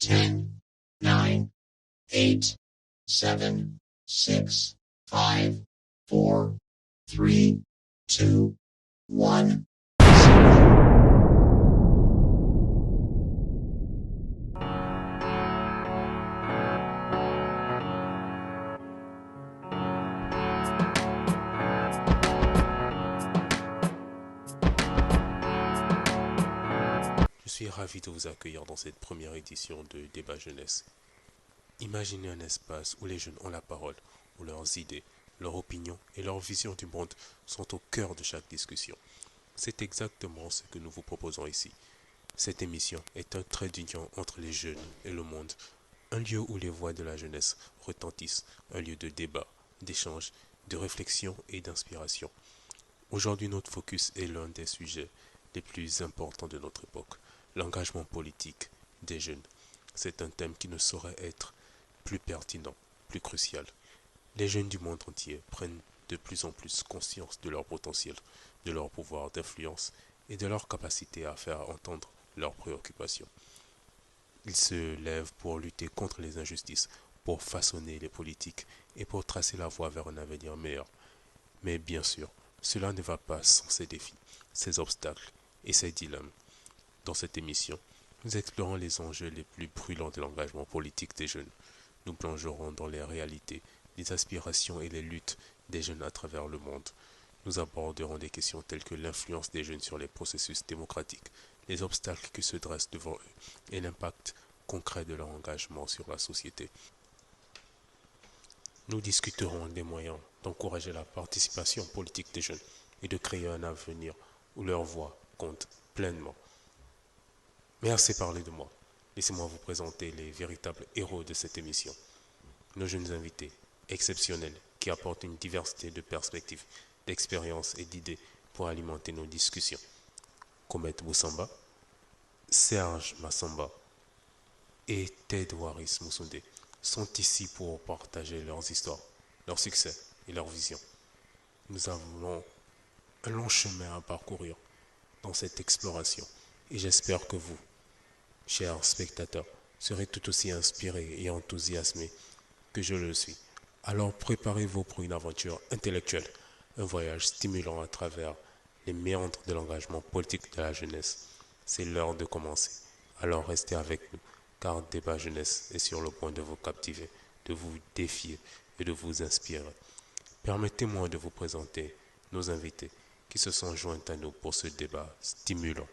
10, 9, 8, 7, 6, 5, 4, 3, 2, 1. Je suis ravi de vous accueillir dans cette première édition de Débat Jeunesse. Imaginez un espace où les jeunes ont la parole, où leurs idées, leurs opinions et leur vision du monde sont au cœur de chaque discussion. C'est exactement ce que nous vous proposons ici. Cette émission est un trait d'union entre les jeunes et le monde, un lieu où les voix de la jeunesse retentissent, un lieu de débat, d'échange, de réflexion et d'inspiration. Aujourd'hui, notre focus est l'un des sujets les plus importants de notre époque, l'engagement politique des jeunes. C'est un thème qui ne saurait être plus pertinent, plus crucial. Les jeunes du monde entier prennent de plus en plus conscience de leur potentiel, de leur pouvoir d'influence et de leur capacité à faire entendre leurs préoccupations. Ils se lèvent pour lutter contre les injustices, pour façonner les politiques et pour tracer la voie vers un avenir meilleur. Mais bien sûr, cela ne va pas sans ses défis, ses obstacles et ses dilemmes. Dans cette émission, nous explorons les enjeux les plus brûlants de l'engagement politique des jeunes. Nous plongerons dans les réalités, les aspirations et les luttes des jeunes à travers le monde. Nous aborderons des questions telles que l'influence des jeunes sur les processus démocratiques, les obstacles qui se dressent devant eux et l'impact concret de leur engagement sur la société. Nous discuterons des moyens d'encourager la participation politique des jeunes et de créer un avenir où leur voix compte pleinement. Mais assez parlé de moi. Laissez-moi vous présenter les véritables héros de cette émission. Nos jeunes invités, exceptionnels, qui apportent une diversité de perspectives, d'expériences et d'idées pour alimenter nos discussions. Komet Boussamba, Serge Massamba et Ted Waris Moussoundé sont ici pour partager leurs histoires, leurs succès et leurs visions. Nous avons un long chemin à parcourir dans cette exploration et j'espère que vous, chers spectateurs, serez tout aussi inspirés et enthousiasmés que je le suis. Alors préparez-vous pour une aventure intellectuelle, un voyage stimulant à travers les méandres de l'engagement politique de la jeunesse. C'est l'heure de commencer. Alors restez avec nous, car Débat Jeunesse est sur le point de vous captiver, de vous défier et de vous inspirer. Permettez-moi de vous présenter nos invités qui se sont joints à nous pour ce débat stimulant.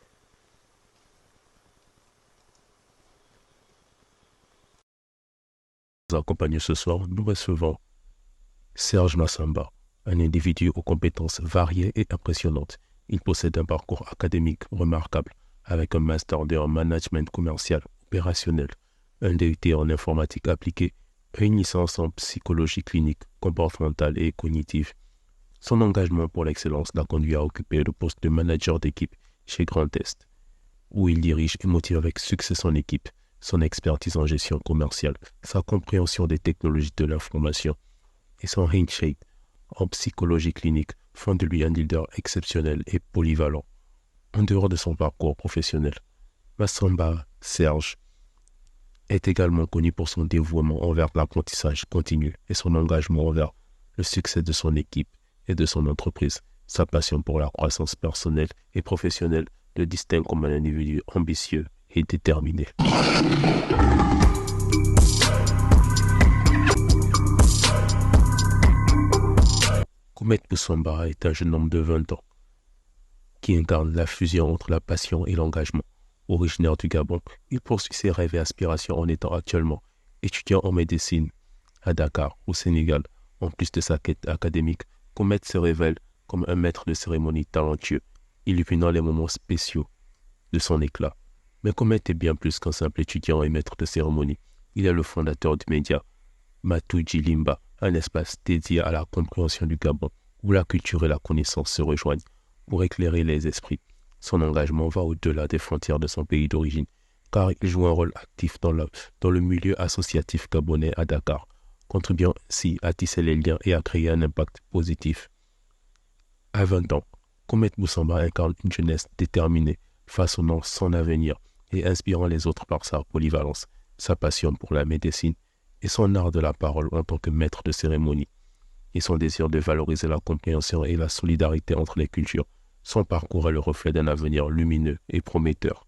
Accompagné ce soir, nous recevons Serge Massamba, un individu aux compétences variées et impressionnantes. Il possède un parcours académique remarquable, avec un master en management commercial opérationnel, un DUT en informatique appliquée et une licence en psychologie clinique, comportementale et cognitive. Son engagement pour l'excellence l'a conduit à occuper le poste de manager d'équipe chez Grand Est, où il dirige et motive avec succès son équipe. Son expertise en gestion commerciale, sa compréhension des technologies de l'information et son handshake en psychologie clinique font de lui un leader exceptionnel et polyvalent. En dehors de son parcours professionnel, Massamba Serge est également connu pour son dévouement envers l'apprentissage continu et son engagement envers le succès de son équipe et de son entreprise. Sa passion pour la croissance personnelle et professionnelle le distingue comme un individu ambitieux et déterminé. Komet Boussamba est un jeune homme de 20 ans qui incarne la fusion entre la passion et l'engagement. Originaire du Gabon, il poursuit ses rêves et aspirations en étant actuellement étudiant en médecine à Dakar, au Sénégal. En plus de sa quête académique, Komet se révèle comme un maître de cérémonie talentueux, illuminant les moments spéciaux de son éclat. Mais Komet est bien plus qu'un simple étudiant et maître de cérémonie. Il est le fondateur du média Matouji Limba, un espace dédié à la compréhension du Gabon, où la culture et la connaissance se rejoignent pour éclairer les esprits. Son engagement va au-delà des frontières de son pays d'origine, car il joue un rôle actif dans le milieu associatif gabonais à Dakar, contribuant ainsi à tisser les liens et à créer un impact positif. À 20 ans, Komet Boussamba incarne une jeunesse déterminée, façonnant son avenir et inspirant les autres par sa polyvalence, sa passion pour la médecine et son art de la parole en tant que maître de cérémonie, et son désir de valoriser la compréhension et la solidarité entre les cultures. Son parcours est le reflet d'un avenir lumineux et prometteur.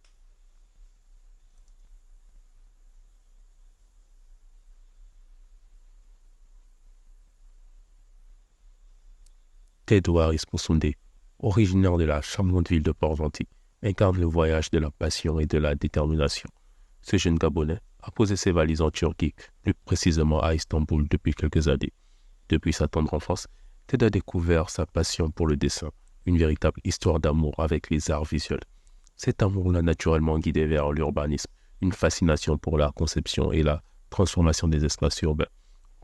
Ted Waris Musunde, originaire de la charmante ville de Port-Gentil, incarne le voyage de la passion et de la détermination. Ce jeune Gabonais a posé ses valises en Turquie, plus précisément à Istanbul depuis quelques années. Depuis sa tendre enfance, Ted a découvert sa passion pour le dessin, une véritable histoire d'amour avec les arts visuels. Cet amour l'a naturellement guidé vers l'urbanisme, une fascination pour la conception et la transformation des espaces urbains.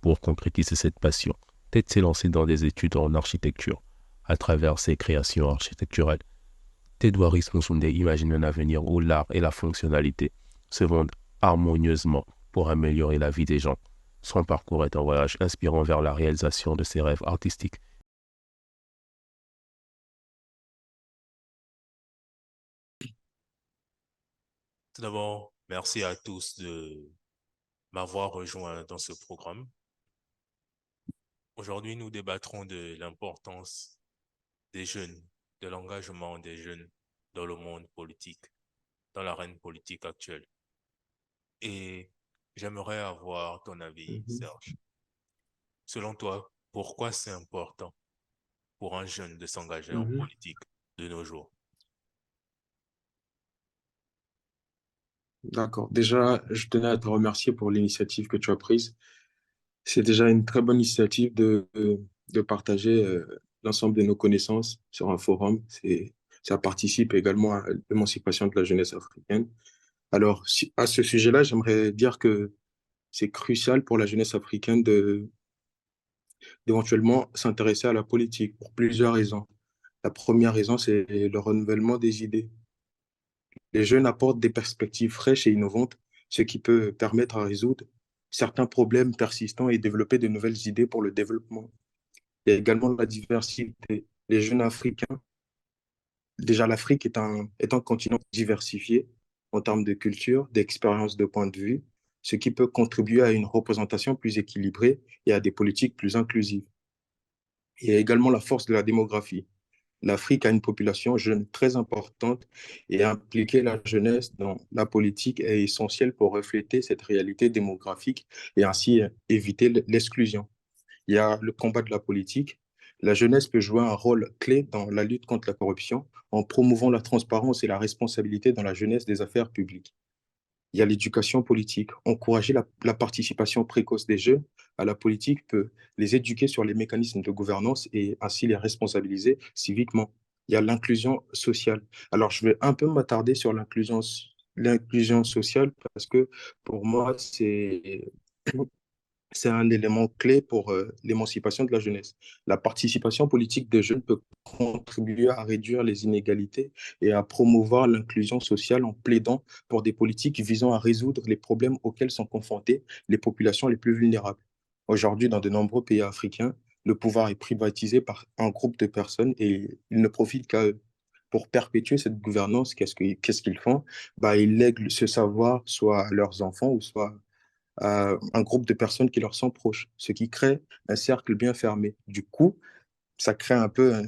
Pour concrétiser cette passion, Ted s'est lancé dans des études en architecture. À travers ses créations architecturales, Ted Waris Musunde imagine un avenir où l'art et la fonctionnalité se vendent harmonieusement pour améliorer la vie des gens. Son parcours est un voyage inspirant vers la réalisation de ses rêves artistiques. Tout d'abord, merci à tous de m'avoir rejoint dans ce programme. Aujourd'hui, nous débattrons de l'importance des jeunes, de l'engagement des jeunes dans le monde politique, dans l'arène politique actuelle. Et j'aimerais avoir ton avis, Mhm. Serge. Selon toi, pourquoi c'est important pour un jeune de s'engager en Mhm. politique de nos jours? D'accord. Déjà, je tenais à te remercier pour l'initiative que tu as prise. C'est déjà une très bonne initiative de partager l'ensemble de nos connaissances sur un forum. Ça participe également à l'émancipation de la jeunesse africaine. Alors, à ce sujet-là, j'aimerais dire que c'est crucial pour la jeunesse africaine d'éventuellement s'intéresser à la politique pour plusieurs raisons. La première raison, c'est le renouvellement des idées. Les jeunes apportent des perspectives fraîches et innovantes, ce qui peut permettre à résoudre certains problèmes persistants et développer de nouvelles idées pour le développement. Il y a également la diversité. Les jeunes africains, déjà l'Afrique est un continent diversifié en termes de culture, d'expérience, de point de vue, ce qui peut contribuer à une représentation plus équilibrée et à des politiques plus inclusives. Il y a également la force de la démographie. L'Afrique a une population jeune très importante et impliquer la jeunesse dans la politique est essentiel pour refléter cette réalité démographique et ainsi éviter l'exclusion. Il y a le combat de la politique. La jeunesse peut jouer un rôle clé dans la lutte contre la corruption en promouvant la transparence et la responsabilité dans la jeunesse des affaires publiques. Il y a l'éducation politique. Encourager la participation précoce des jeunes à la politique peut les éduquer sur les mécanismes de gouvernance et ainsi les responsabiliser civiquement. Il y a l'inclusion sociale. Alors, je vais un peu m'attarder sur l'inclusion sociale parce que pour moi, c'est un élément clé pour l'émancipation de la jeunesse. La participation politique des jeunes peut contribuer à réduire les inégalités et à promouvoir l'inclusion sociale en plaidant pour des politiques visant à résoudre les problèmes auxquels sont confrontées les populations les plus vulnérables. Aujourd'hui, dans de nombreux pays africains, le pouvoir est privatisé par un groupe de personnes et ils ne profitent qu'à eux. Pour perpétuer cette gouvernance, qu'est-ce qu'ils font? Bah, ils lèguent ce savoir soit à leurs enfants ou soit à un groupe de personnes qui leur sont proches, ce qui crée un cercle bien fermé. Du coup, ça crée un peu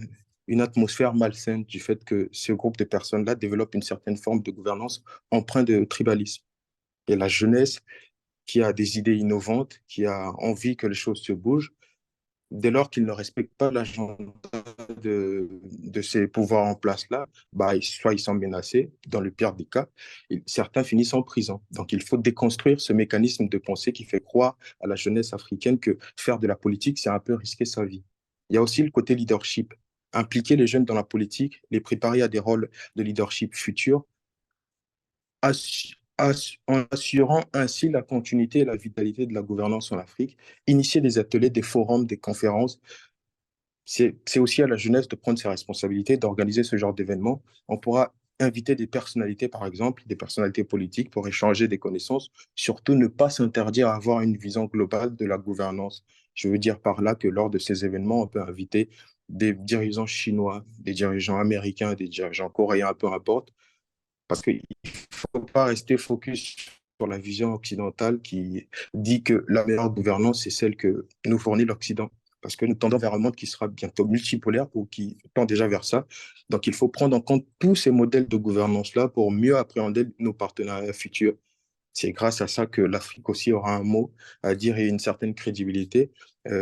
une atmosphère malsaine du fait que ce groupe de personnes-là développe une certaine forme de gouvernance empreinte de tribalisme. Et la jeunesse qui a des idées innovantes, qui a envie que les choses se bougent, dès lors qu'ils ne respectent pas l'agenda de ces pouvoirs en place-là, bah, soit ils sont menacés, dans le pire des cas, et certains finissent en prison. Donc il faut déconstruire ce mécanisme de pensée qui fait croire à la jeunesse africaine que faire de la politique, c'est un peu risquer sa vie. Il y a aussi le côté leadership. Impliquer les jeunes dans la politique, les préparer à des rôles de leadership futurs, en assurant ainsi la continuité et la vitalité de la gouvernance en Afrique, initier des ateliers, des forums, des conférences, c'est aussi à la jeunesse de prendre ses responsabilités, d'organiser ce genre d'événements. On pourra inviter des personnalités, par exemple, des personnalités politiques pour échanger des connaissances. Surtout, ne pas s'interdire à avoir une vision globale de la gouvernance. Je veux dire par là que lors de ces événements, on peut inviter des dirigeants chinois, des dirigeants américains, des dirigeants coréens, peu importe, parce qu'il ne faut pas rester focus sur la vision occidentale qui dit que la meilleure gouvernance, c'est celle que nous fournit l'Occident. Parce que nous tendons vers un monde qui sera bientôt multipolaire ou qui tend déjà vers ça. Donc, il faut prendre en compte tous ces modèles de gouvernance-là pour mieux appréhender nos partenariats futurs. C'est grâce à ça que l'Afrique aussi aura un mot à dire et une certaine crédibilité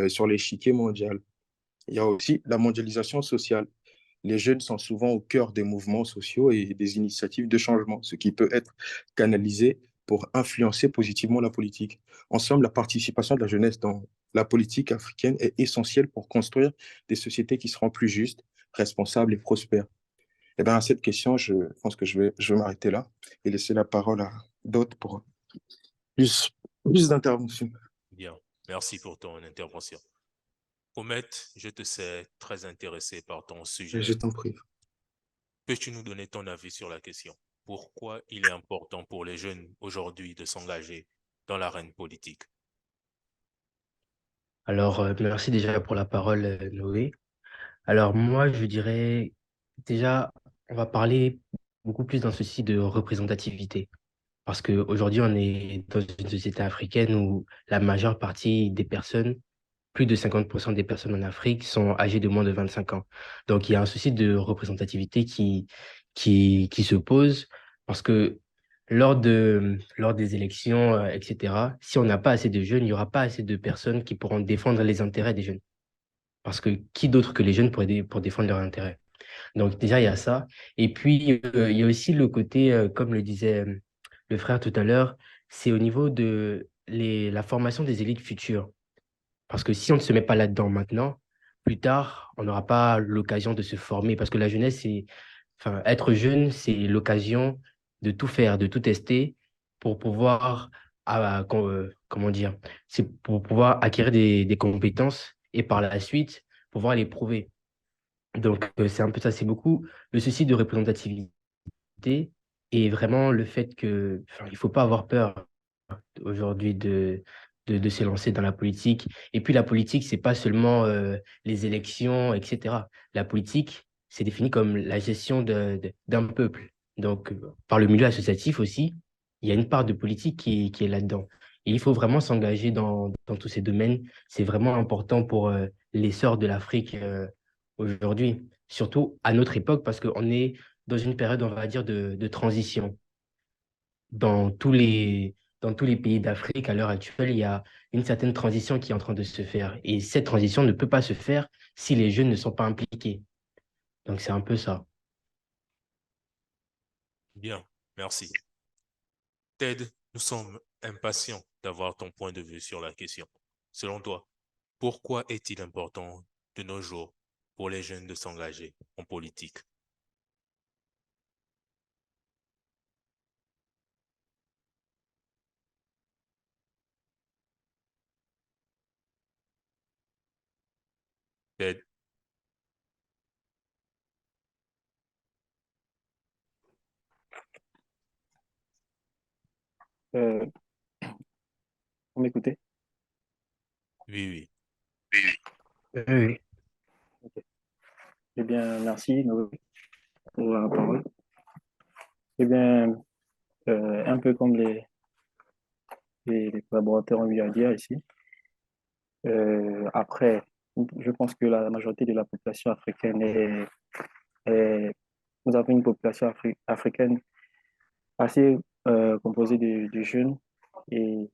sur l'échiquier mondial. Il y a aussi la mondialisation sociale. Les jeunes sont souvent au cœur des mouvements sociaux et des initiatives de changement, ce qui peut être canalisé pour influencer positivement la politique. En somme, la participation de la jeunesse dans la politique africaine est essentielle pour construire des sociétés qui seront plus justes, responsables et prospères. Et bien, à cette question, je pense que je vais m'arrêter là et laisser la parole à d'autres pour plus, plus d'interventions. Bien, merci pour ton intervention. Omet, je te sais très intéressé par ton Je sujet. t'en prie. Peux-tu nous donner ton avis sur la question? Pourquoi il est important pour les jeunes aujourd'hui de s'engager dans l'arène politique? Alors, merci déjà pour la parole, Noé. Alors, moi, je dirais déjà, on va parler beaucoup plus dans ceci de représentativité. Parce qu'aujourd'hui, on est dans une société africaine où la majeure partie des personnes, plus de 50% des personnes en Afrique sont âgées de moins de 25 ans. Donc, il y a un souci de représentativité qui se pose parce que lors des élections, etc., si on n'a pas assez de jeunes, il n'y aura pas assez de personnes qui pourront défendre les intérêts des jeunes. Parce que qui d'autre que les jeunes pour défendre leurs intérêts? Donc déjà, il y a ça. Et puis, il y a aussi le côté, comme le disait le frère tout à l'heure, c'est au niveau de la formation des élites futures. Parce que si on ne se met pas là-dedans maintenant, plus tard, on n'aura pas l'occasion de se former. Parce que la jeunesse, enfin, être jeune, c'est l'occasion de tout faire, de tout tester pour pouvoir, comment dire, c'est pour pouvoir acquérir des compétences et par la suite, pouvoir les prouver. Donc, c'est un peu ça, c'est beaucoup le souci de représentativité et vraiment le fait que, enfin, il faut pas avoir peur aujourd'hui de se lancer dans la politique. Et puis la politique, c'est pas seulement les élections, etc. La politique, c'est défini comme la gestion d'un peuple. Donc, par le milieu associatif aussi, il y a une part de politique qui est là-dedans. Et il faut vraiment s'engager dans tous ces domaines. C'est vraiment important pour l'essor de l'Afrique aujourd'hui, surtout à notre époque, parce qu'on est dans une période, on va dire, de transition dans dans tous les pays d'Afrique, à l'heure actuelle, il y a une certaine transition qui est en train de se faire. Et cette transition ne peut pas se faire si les jeunes ne sont pas impliqués. Donc, c'est un peu ça. Bien, merci. Ted, nous sommes impatients d'avoir ton point de vue sur la question. Selon toi, pourquoi est-il important de nos jours pour les jeunes de s'engager en politique? Ted, Euh, vous m'écoutez? oui, oui. Oui. Ok. Eh bien, merci Noé, pour la parole. Eh bien, un peu comme les collaborateurs ont eu à dire ici, après, je pense que la majorité de la population africaine est- nous avons une population africaine assez composée de jeunes. Et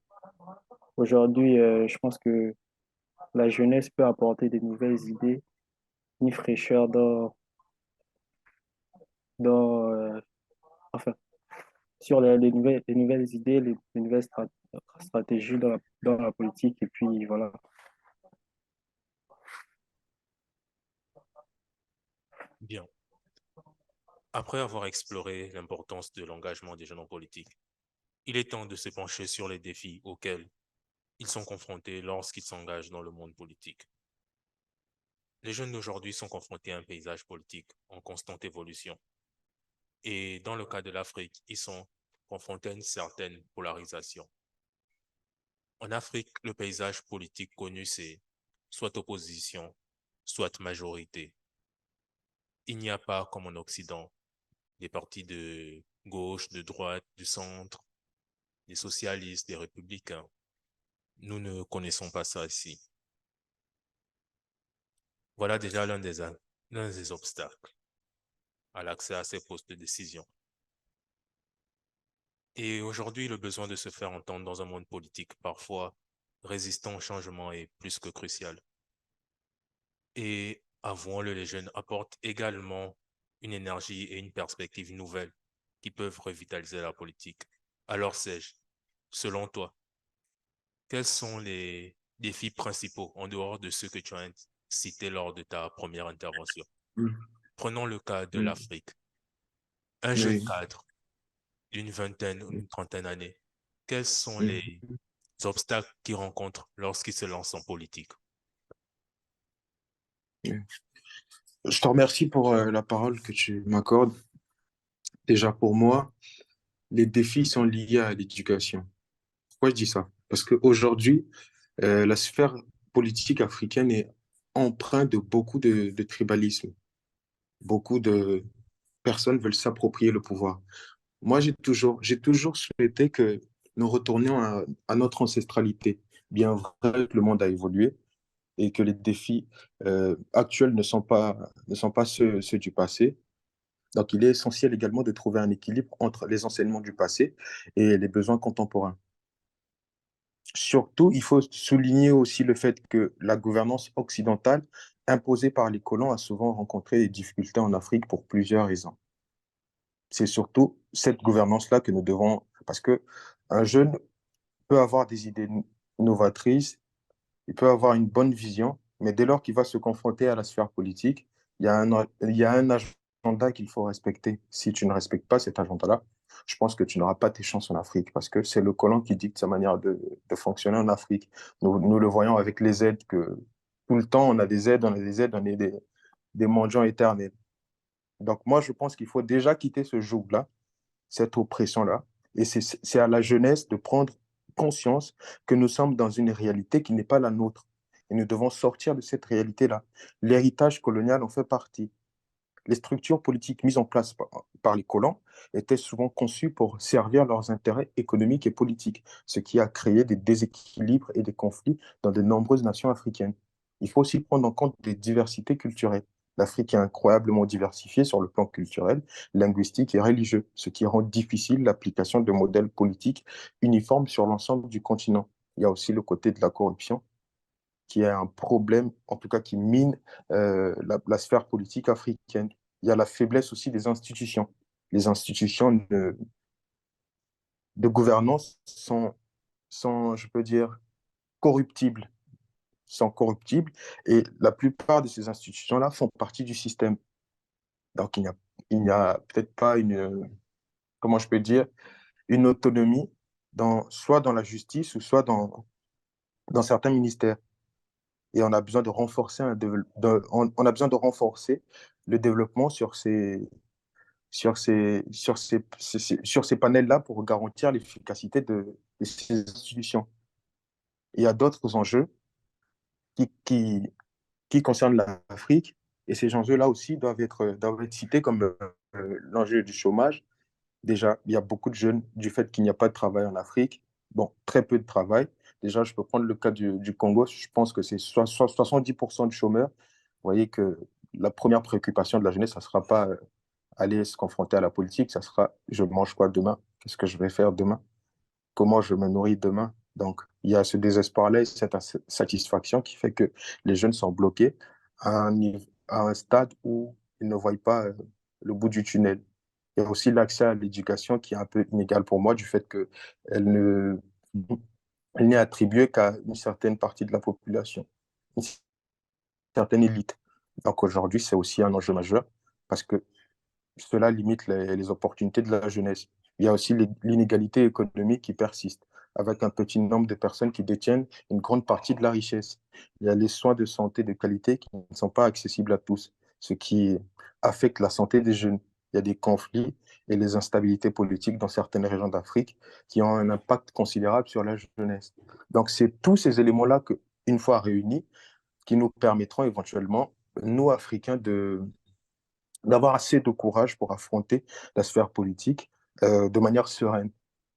aujourd'hui, je pense que la jeunesse peut apporter de nouvelles idées, une fraîcheur dans, enfin, sur les nouvelles idées, les nouvelles stratégies dans la politique. Et puis voilà. Bien. Après avoir exploré l'importance de l'engagement des jeunes en politique, il est temps de se pencher sur les défis auxquels ils sont confrontés lorsqu'ils s'engagent dans le monde politique. Les jeunes d'aujourd'hui sont confrontés à un paysage politique en constante évolution. Et dans le cas de l'Afrique, ils sont confrontés à une certaine polarisation. En Afrique, le paysage politique connu, c'est soit opposition, soit majorité. Il n'y a pas, comme en Occident, des partis de gauche, de droite, du centre. des socialistes, des républicains. Nous ne connaissons pas ça ici. Voilà déjà l'un des obstacles à l'accès à ces postes de décision. Et aujourd'hui, le besoin de se faire entendre dans un monde politique parfois résistant au changement est plus que crucial. Et avouons-le, les jeunes apportent également une énergie et une perspective nouvelle qui peuvent revitaliser la politique. Alors, Serge, selon toi, quels sont les défis principaux en dehors de ceux que tu as cités lors de ta première intervention? Mm. Prenons le cas de Mm. l'Afrique. Un jeune Oui. cadre d'une vingtaine ou une trentaine d'années, quels sont les Mm. obstacles qu'il rencontre lorsqu'il se lance en politique? Oui. Je te remercie pour la parole que tu m'accordes. Déjà pour moi, les défis sont liés à l'éducation. Pourquoi je dis ça? Parce qu'aujourd'hui, la sphère politique africaine est empreinte de beaucoup de tribalisme. Beaucoup de personnes veulent s'approprier le pouvoir. Moi, j'ai toujours souhaité que nous retournions à notre ancestralité. Bien vrai que le monde a évolué et que les défis actuels ne sont pas ceux du passé. Donc, il est essentiel également de trouver un équilibre entre les enseignements du passé et les besoins contemporains. Surtout, il faut souligner aussi le fait que la gouvernance occidentale imposée par les colons a souvent rencontré des difficultés en Afrique pour plusieurs raisons. C'est surtout cette gouvernance-là que nous devons, parce que un jeune peut avoir des idées novatrices, il peut avoir une bonne vision, mais dès lors qu'il va se confronter à la sphère politique, il y a un agenda qu'il faut respecter. Si tu ne respectes pas cet agenda-là, je pense que tu n'auras pas tes chances en Afrique, parce que c'est le colon qui dicte sa manière de fonctionner en Afrique. Nous le voyons avec les aides, que tout le temps, on a des aides, on a des aides, on est des mendiants éternels. Donc moi, je pense qu'il faut déjà quitter ce joug-là, cette oppression-là. Et c'est à la jeunesse de prendre conscience que nous sommes dans une réalité qui n'est pas la nôtre. Et nous devons sortir de cette réalité-là. L'héritage colonial en fait partie. Les structures politiques mises en place par les colons étaient souvent conçues pour servir leurs intérêts économiques et politiques, ce qui a créé des déséquilibres et des conflits dans de nombreuses nations africaines. Il faut aussi prendre en compte les diversités culturelles. L'Afrique est incroyablement diversifiée sur le plan culturel, linguistique et religieux, ce qui rend difficile l'application de modèles politiques uniformes sur l'ensemble du continent. Il y a aussi le côté de la corruption, qui est un problème, en tout cas qui mine la sphère politique africaine. Il y a la faiblesse aussi des institutions. Les institutions de gouvernance sont, je peux dire, corruptibles. Sont corruptibles et la plupart de ces institutions-là font partie du système. Donc, il n'y a peut-être pas comment je peux dire, une autonomie soit dans la justice ou soit dans certains ministères. Et on a besoin de renforcer, on a besoin de renforcer le développement sur ces panels-là pour garantir l'efficacité de ces institutions. Il y a d'autres enjeux qui, qui, qui concernent l'Afrique, et ces enjeux-là aussi doivent être cités comme l'enjeu du chômage. Déjà, il y a beaucoup de jeunes du fait qu'il n'y a pas de travail en Afrique. Bon, très peu de travail. Déjà, je peux prendre le cas du Congo. Je pense que c'est 70% de chômeurs. Vous voyez que la première préoccupation de la jeunesse, ça ne sera pas aller se confronter à la politique, ça sera je mange quoi demain? Qu'est-ce que je vais faire demain? Comment je me nourris demain? Donc, il y a ce désespoir-là et cette insatisfaction qui fait que les jeunes sont bloqués à un stade où ils ne voient pas le bout du tunnel. Il y a aussi l'accès à l'éducation qui est un peu inégal pour moi du fait qu'elle ne, elle n'est attribuée qu'à une certaine partie de la population, une certaine élite. Donc aujourd'hui, c'est aussi un enjeu majeur parce que cela limite les opportunités de la jeunesse. Il y a aussi l'inégalité économique qui persiste, avec un petit nombre de personnes qui détiennent une grande partie de la richesse. Il y a les soins de santé de qualité qui ne sont pas accessibles à tous, ce qui affecte la santé des jeunes. Il y a des conflits et les instabilités politiques dans certaines régions d'Afrique qui ont un impact considérable sur la jeunesse. Donc, c'est tous ces éléments-là que, une fois réunis, qui nous permettront éventuellement, nous, Africains, d'avoir assez de courage pour affronter la sphère politique de manière sereine.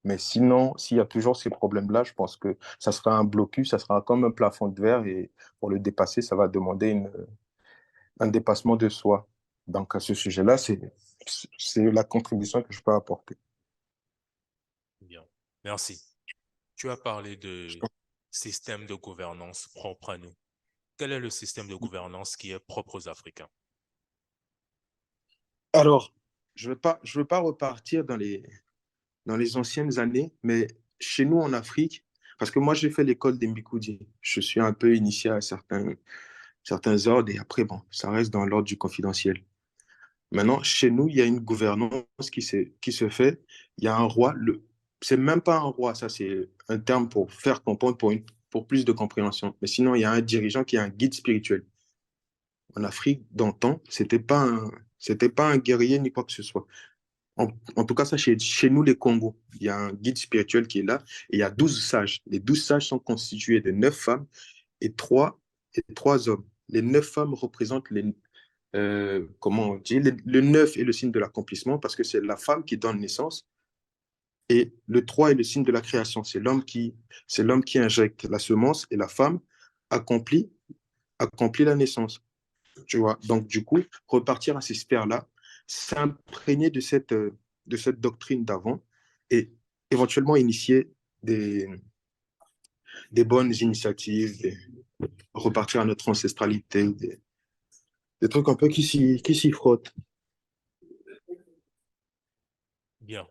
Mais sinon, s'il y a toujours ces problèmes-là, je pense que ça sera un blocus, ça sera comme un plafond de verre et pour le dépasser, ça va demander un dépassement de soi. Donc, à ce sujet-là, c'est la contribution que je peux apporter. Bien. Merci. Tu as parlé de système de gouvernance propre à nous. Quel est le système de gouvernance qui est propre aux Africains? Alors, je veux pas repartir dans les anciennes années, mais chez nous en Afrique, parce que moi j'ai fait l'école des Mbikoudi, je suis un peu initié à certains ordres et après, bon, ça reste dans l'ordre du confidentiel. Maintenant, chez nous, il y a une gouvernance qui se fait. Il y a un roi. C'est même pas un roi, ça c'est un terme pour faire comprendre, pour plus de compréhension. Mais sinon, il y a un dirigeant qui est un guide spirituel. En Afrique, d'antan, c'était pas un guerrier ni quoi que ce soit. En tout cas, ça, chez nous, les Congos, il y a un guide spirituel qui est là et il y a 12 sages. Les 12 sages sont constitués de 9 femmes et 3 hommes. Les 9 femmes représentent comment on dit, le 9 est le signe de l'accomplissement parce que c'est la femme qui donne naissance et le 3 est le signe de la création. C'est l'homme qui injecte la semence et la femme accomplit, accomplit la naissance. Tu vois? Donc, du coup, repartir à ces sphères-là, s'imprégner de cette doctrine d'avant et éventuellement initier des, des bonnes initiatives, repartir à notre ancestralité, des trucs un peu qui s'y frottent. Bien.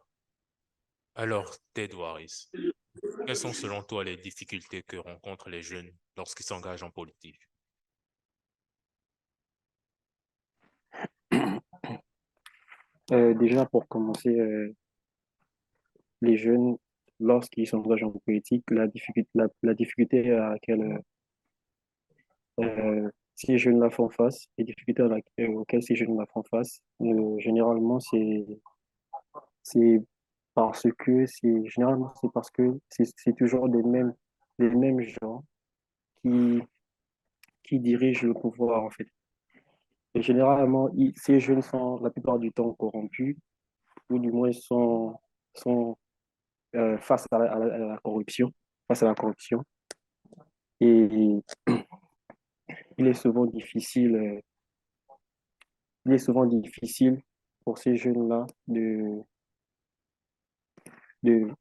Alors, Ted Waris, quelles sont selon toi les difficultés que rencontrent les jeunes lorsqu'ils s'engagent en politique? Déjà, pour commencer, les jeunes, lorsqu'ils s'engagent en politique, la difficulté à laquelle ces jeunes-là font face, les difficultés auxquelles ces jeunes-là font face, généralement, c'est c'est parce que c'est toujours les mêmes gens qui, qui dirigent le pouvoir, en fait. Et généralement, ces jeunes sont la plupart du temps corrompus, ou du moins sont face à la corruption, face à la corruption. Et il est souvent difficile, il est souvent difficile pour ces jeunes-là de, de,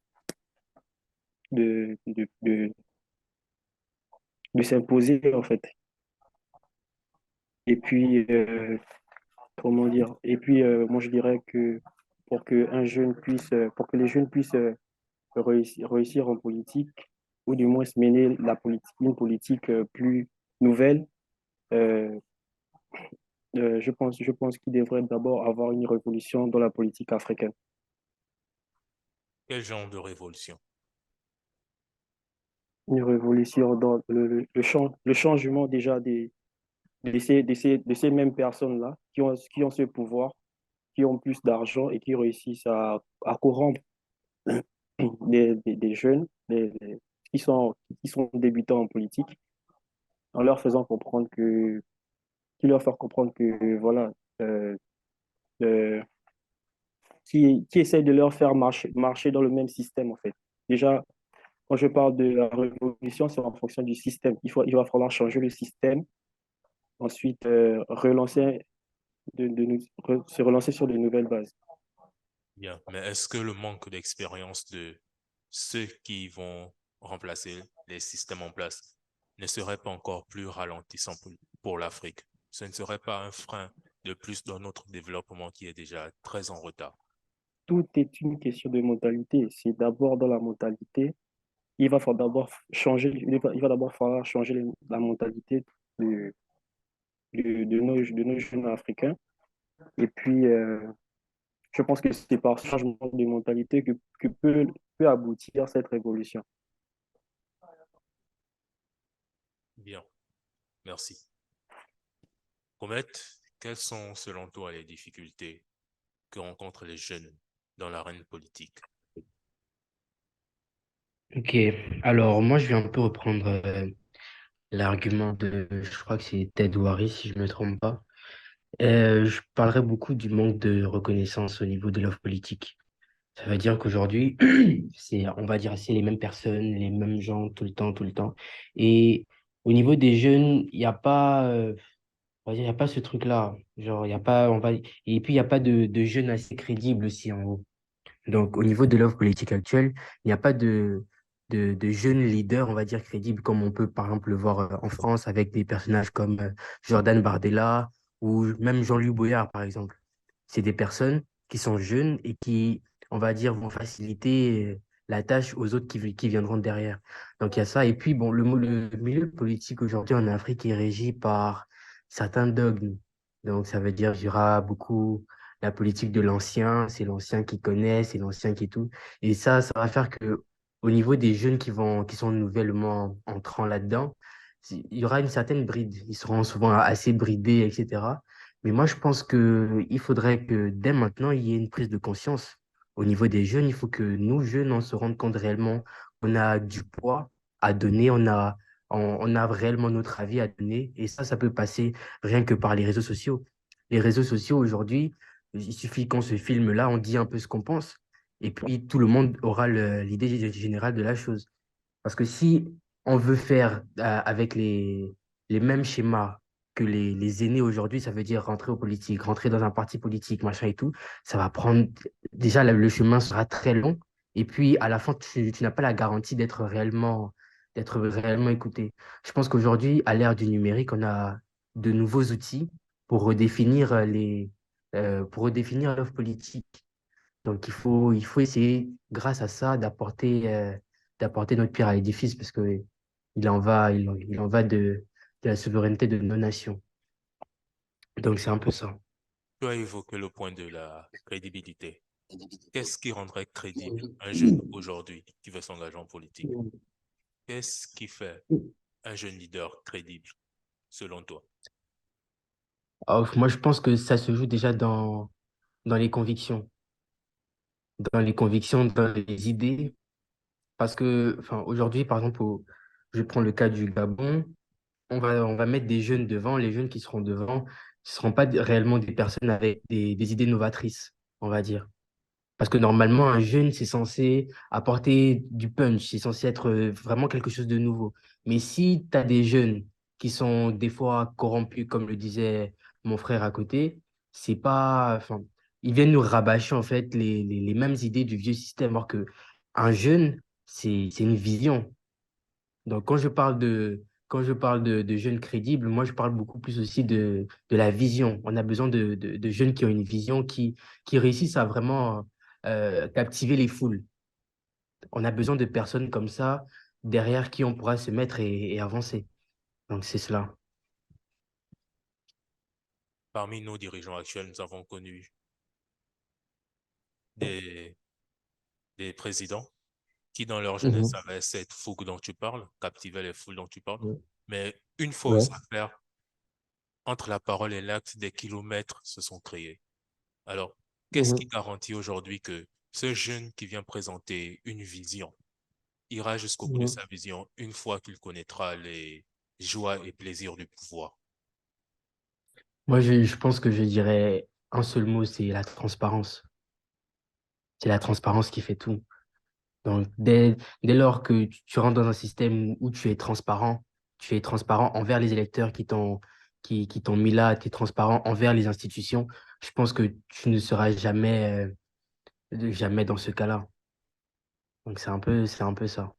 de, de, de s'imposer, en fait. Et puis, comment dire? Et puis, moi, je dirais que pour que les jeunes puissent réussir en politique, ou du moins se mener une politique plus nouvelle, euh, je pense qu'il devrait d'abord avoir une révolution dans la politique africaine. Quel genre de révolution? Une révolution dans le changement déjà de ces mêmes personnes-là qui ont ce pouvoir, qui ont plus d'argent et qui réussissent à corrompre des jeunes qui sont débutants en politique en leur faisant comprendre qui leur faire comprendre que voilà, euh, euh, qui essaie de leur faire marcher dans le même système en fait. Déjà, quand je parle de la révolution, c'est en fonction du système. Il va falloir changer le système, ensuite se relancer sur de nouvelles bases. Bien. Mais est-ce que le manque d'expérience de ceux qui vont remplacer les systèmes en place ne serait pas encore plus ralentissant pour l'Afrique? Ce ne serait pas un frein de plus dans notre développement qui est déjà très en retard. Tout est une question de mentalité. C'est d'abord dans la mentalité. Il va falloir d'abord changer, il va d'abord falloir changer la mentalité de, de nos jeunes Africains. Et puis, je pense que c'est par ce changement de mentalité que peut aboutir cette révolution. Bien. Merci. Comet, quelles sont selon toi les difficultés que rencontrent les jeunes dans l'arène politique? Ok, alors moi je vais un peu reprendre l'argument je crois que c'est Ted Waris si je ne me trompe pas. Je parlerai beaucoup du manque de reconnaissance au niveau de l'offre politique. Ça veut dire qu'aujourd'hui, on va dire, c'est les mêmes personnes, les mêmes gens tout le temps, tout le temps. Et au niveau des jeunes, il n'y a pas, on va dire, il y a pas ce truc-là. Genre, il y a pas, et puis il n'y a pas de jeunes assez crédibles aussi, en gros. Donc, au niveau de l'offre politique actuelle, il n'y a pas de jeunes leaders, on va dire, crédibles, comme on peut, par exemple, le voir en France avec des personnages comme Jordan Bardella ou même Jean-Louis Boyard, par exemple. C'est des personnes qui sont jeunes et qui, on va dire, vont faciliter la tâche aux autres qui viendront derrière. Donc, il y a ça. Et puis, bon, le milieu politique aujourd'hui en Afrique est régi par certains dogmes. Donc, ça veut dire qu'il y aura beaucoup la politique de l'ancien, c'est l'ancien qui connaît, c'est l'ancien qui tout. Et ça va faire que au niveau des jeunes qui sont nouvellement entrants là-dedans, il y aura une certaine bride. Ils seront souvent assez bridés, etc. Mais moi, je pense que il faudrait que dès maintenant, il y ait une prise de conscience. Au niveau des jeunes, il faut que nous, jeunes, on se rende compte réellement qu'on a du poids à donner, on a réellement notre avis à donner. Et ça peut passer rien que par les réseaux sociaux. Les réseaux sociaux, aujourd'hui, il suffit qu'on se filme là, on dit un peu ce qu'on pense, et puis tout le monde aura l'idée générale de la chose. Parce que si on veut faire avec les mêmes schémas que les aînés aujourd'hui, ça veut dire rentrer aux politiques, rentrer dans un parti politique, machin et tout, ça va prendre, déjà le chemin sera très long, et puis à la fin, tu n'as pas la garantie d'être réellement écouté. Je pense qu'aujourd'hui, à l'ère du numérique, on a de nouveaux outils pour redéfinir pour redéfinir l'offre politique. Donc, il faut essayer, grâce à ça, d'apporter notre pierre à l'édifice parce que il en va de la souveraineté de nos nations. Donc, c'est un peu ça. Tu as évoqué le point de la crédibilité. Qu'est-ce qui rendrait crédible un jeune aujourd'hui qui veut s'engager en politique? Qu'est-ce qui fait un jeune leader crédible, selon toi? Alors, moi, je pense que ça se joue déjà dans les convictions. Dans les convictions, dans les idées. Parce que, enfin, aujourd'hui, par exemple, je prends le cas du Gabon, on va mettre des jeunes devant, les jeunes qui seront devant, ce ne seront pas réellement des personnes avec des idées novatrices, on va dire. Parce que normalement, un jeune, c'est censé apporter du punch, c'est censé être vraiment quelque chose de nouveau. Mais si tu as des jeunes qui sont des fois corrompus, comme le disait mon frère à côté, c'est pas, enfin, ils viennent nous rabâcher en fait les mêmes idées du vieux système. Alors que un jeune, c'est une vision. Donc, quand je parle de jeunes crédibles, moi, je parle beaucoup plus aussi de la vision. On a besoin de jeunes qui ont une vision, qui réussissent à vraiment captiver les foules. On a besoin de personnes comme ça, derrière qui on pourra se mettre et avancer. Donc, c'est cela. Parmi nos dirigeants actuels, nous avons connu des, des présidents qui, dans leur jeunesse, Mhm. avaient cette fougue dont tu parles, captivaient les foules dont tu parles. Ouais. Mais une fois aux Ouais. affaires, entre la parole et l'acte, des kilomètres se sont créés. Alors, qu'est-ce qui Mhm. garantit aujourd'hui que ce jeune qui vient présenter une vision ira jusqu'au bout de Mhm. sa vision une fois qu'il connaîtra les joies et plaisirs du pouvoir? Moi, je pense que je dirais un seul mot, c'est la transparence. C'est la transparence qui fait tout. Donc, dès lors que tu rentres dans un système où tu es transparent envers les électeurs qui t'ont mis là, tu es transparent envers les institutions, je pense que tu ne seras jamais dans ce cas-là. Donc, c'est un peu ça.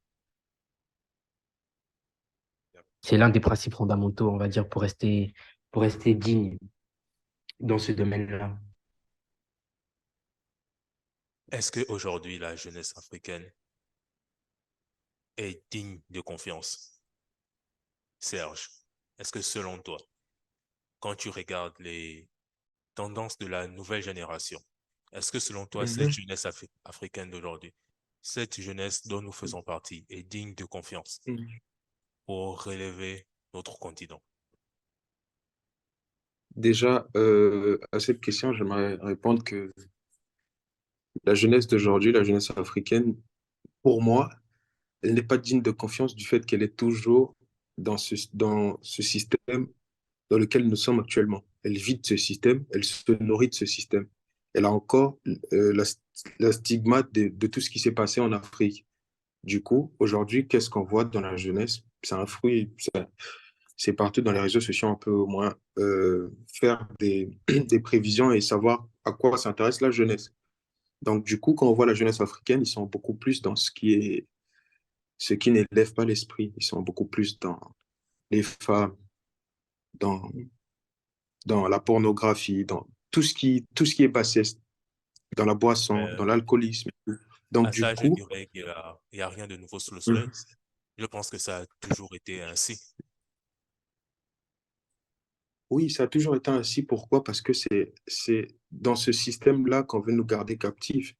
C'est l'un des principes fondamentaux, on va dire, pour rester digne dans ce domaine-là. Est-ce qu'aujourd'hui, la jeunesse africaine est digne de confiance? Serge, est-ce que selon toi, quand tu regardes les tendances de la nouvelle génération, est-ce que selon toi, cette Mhm. jeunesse africaine d'aujourd'hui, cette jeunesse dont nous faisons partie, est digne de confiance pour relever notre continent? Déjà, à cette question, j'aimerais répondre que la jeunesse d'aujourd'hui, la jeunesse africaine, pour moi, elle n'est pas digne de confiance du fait qu'elle est toujours dans ce système dans lequel nous sommes actuellement. Elle vit de ce système, elle se nourrit de ce système. elle a encore la stigmate de tout ce qui s'est passé en Afrique. Du coup, aujourd'hui, qu'est-ce qu'on voit dans la jeunesse? C'est un fruit, c'est partout dans les réseaux sociaux, on peut au moins faire des prévisions et savoir à quoi s'intéresse la jeunesse. Donc, du coup, quand on voit la jeunesse africaine, ils sont beaucoup plus dans ce qui n'élève pas l'esprit. Ils sont beaucoup plus dans les femmes, dans, dans la pornographie, dans tout ce qui est bassesse, dans la boisson, Mais dans l'alcoolisme. Donc, à du ça, je coup, dirais qu'il y a rien de nouveau sous le soleil. mhm. Je pense que ça a toujours été ainsi. Oui, ça a toujours été ainsi. Pourquoi? Parce que c'est dans ce système-là qu'on veut nous garder captifs.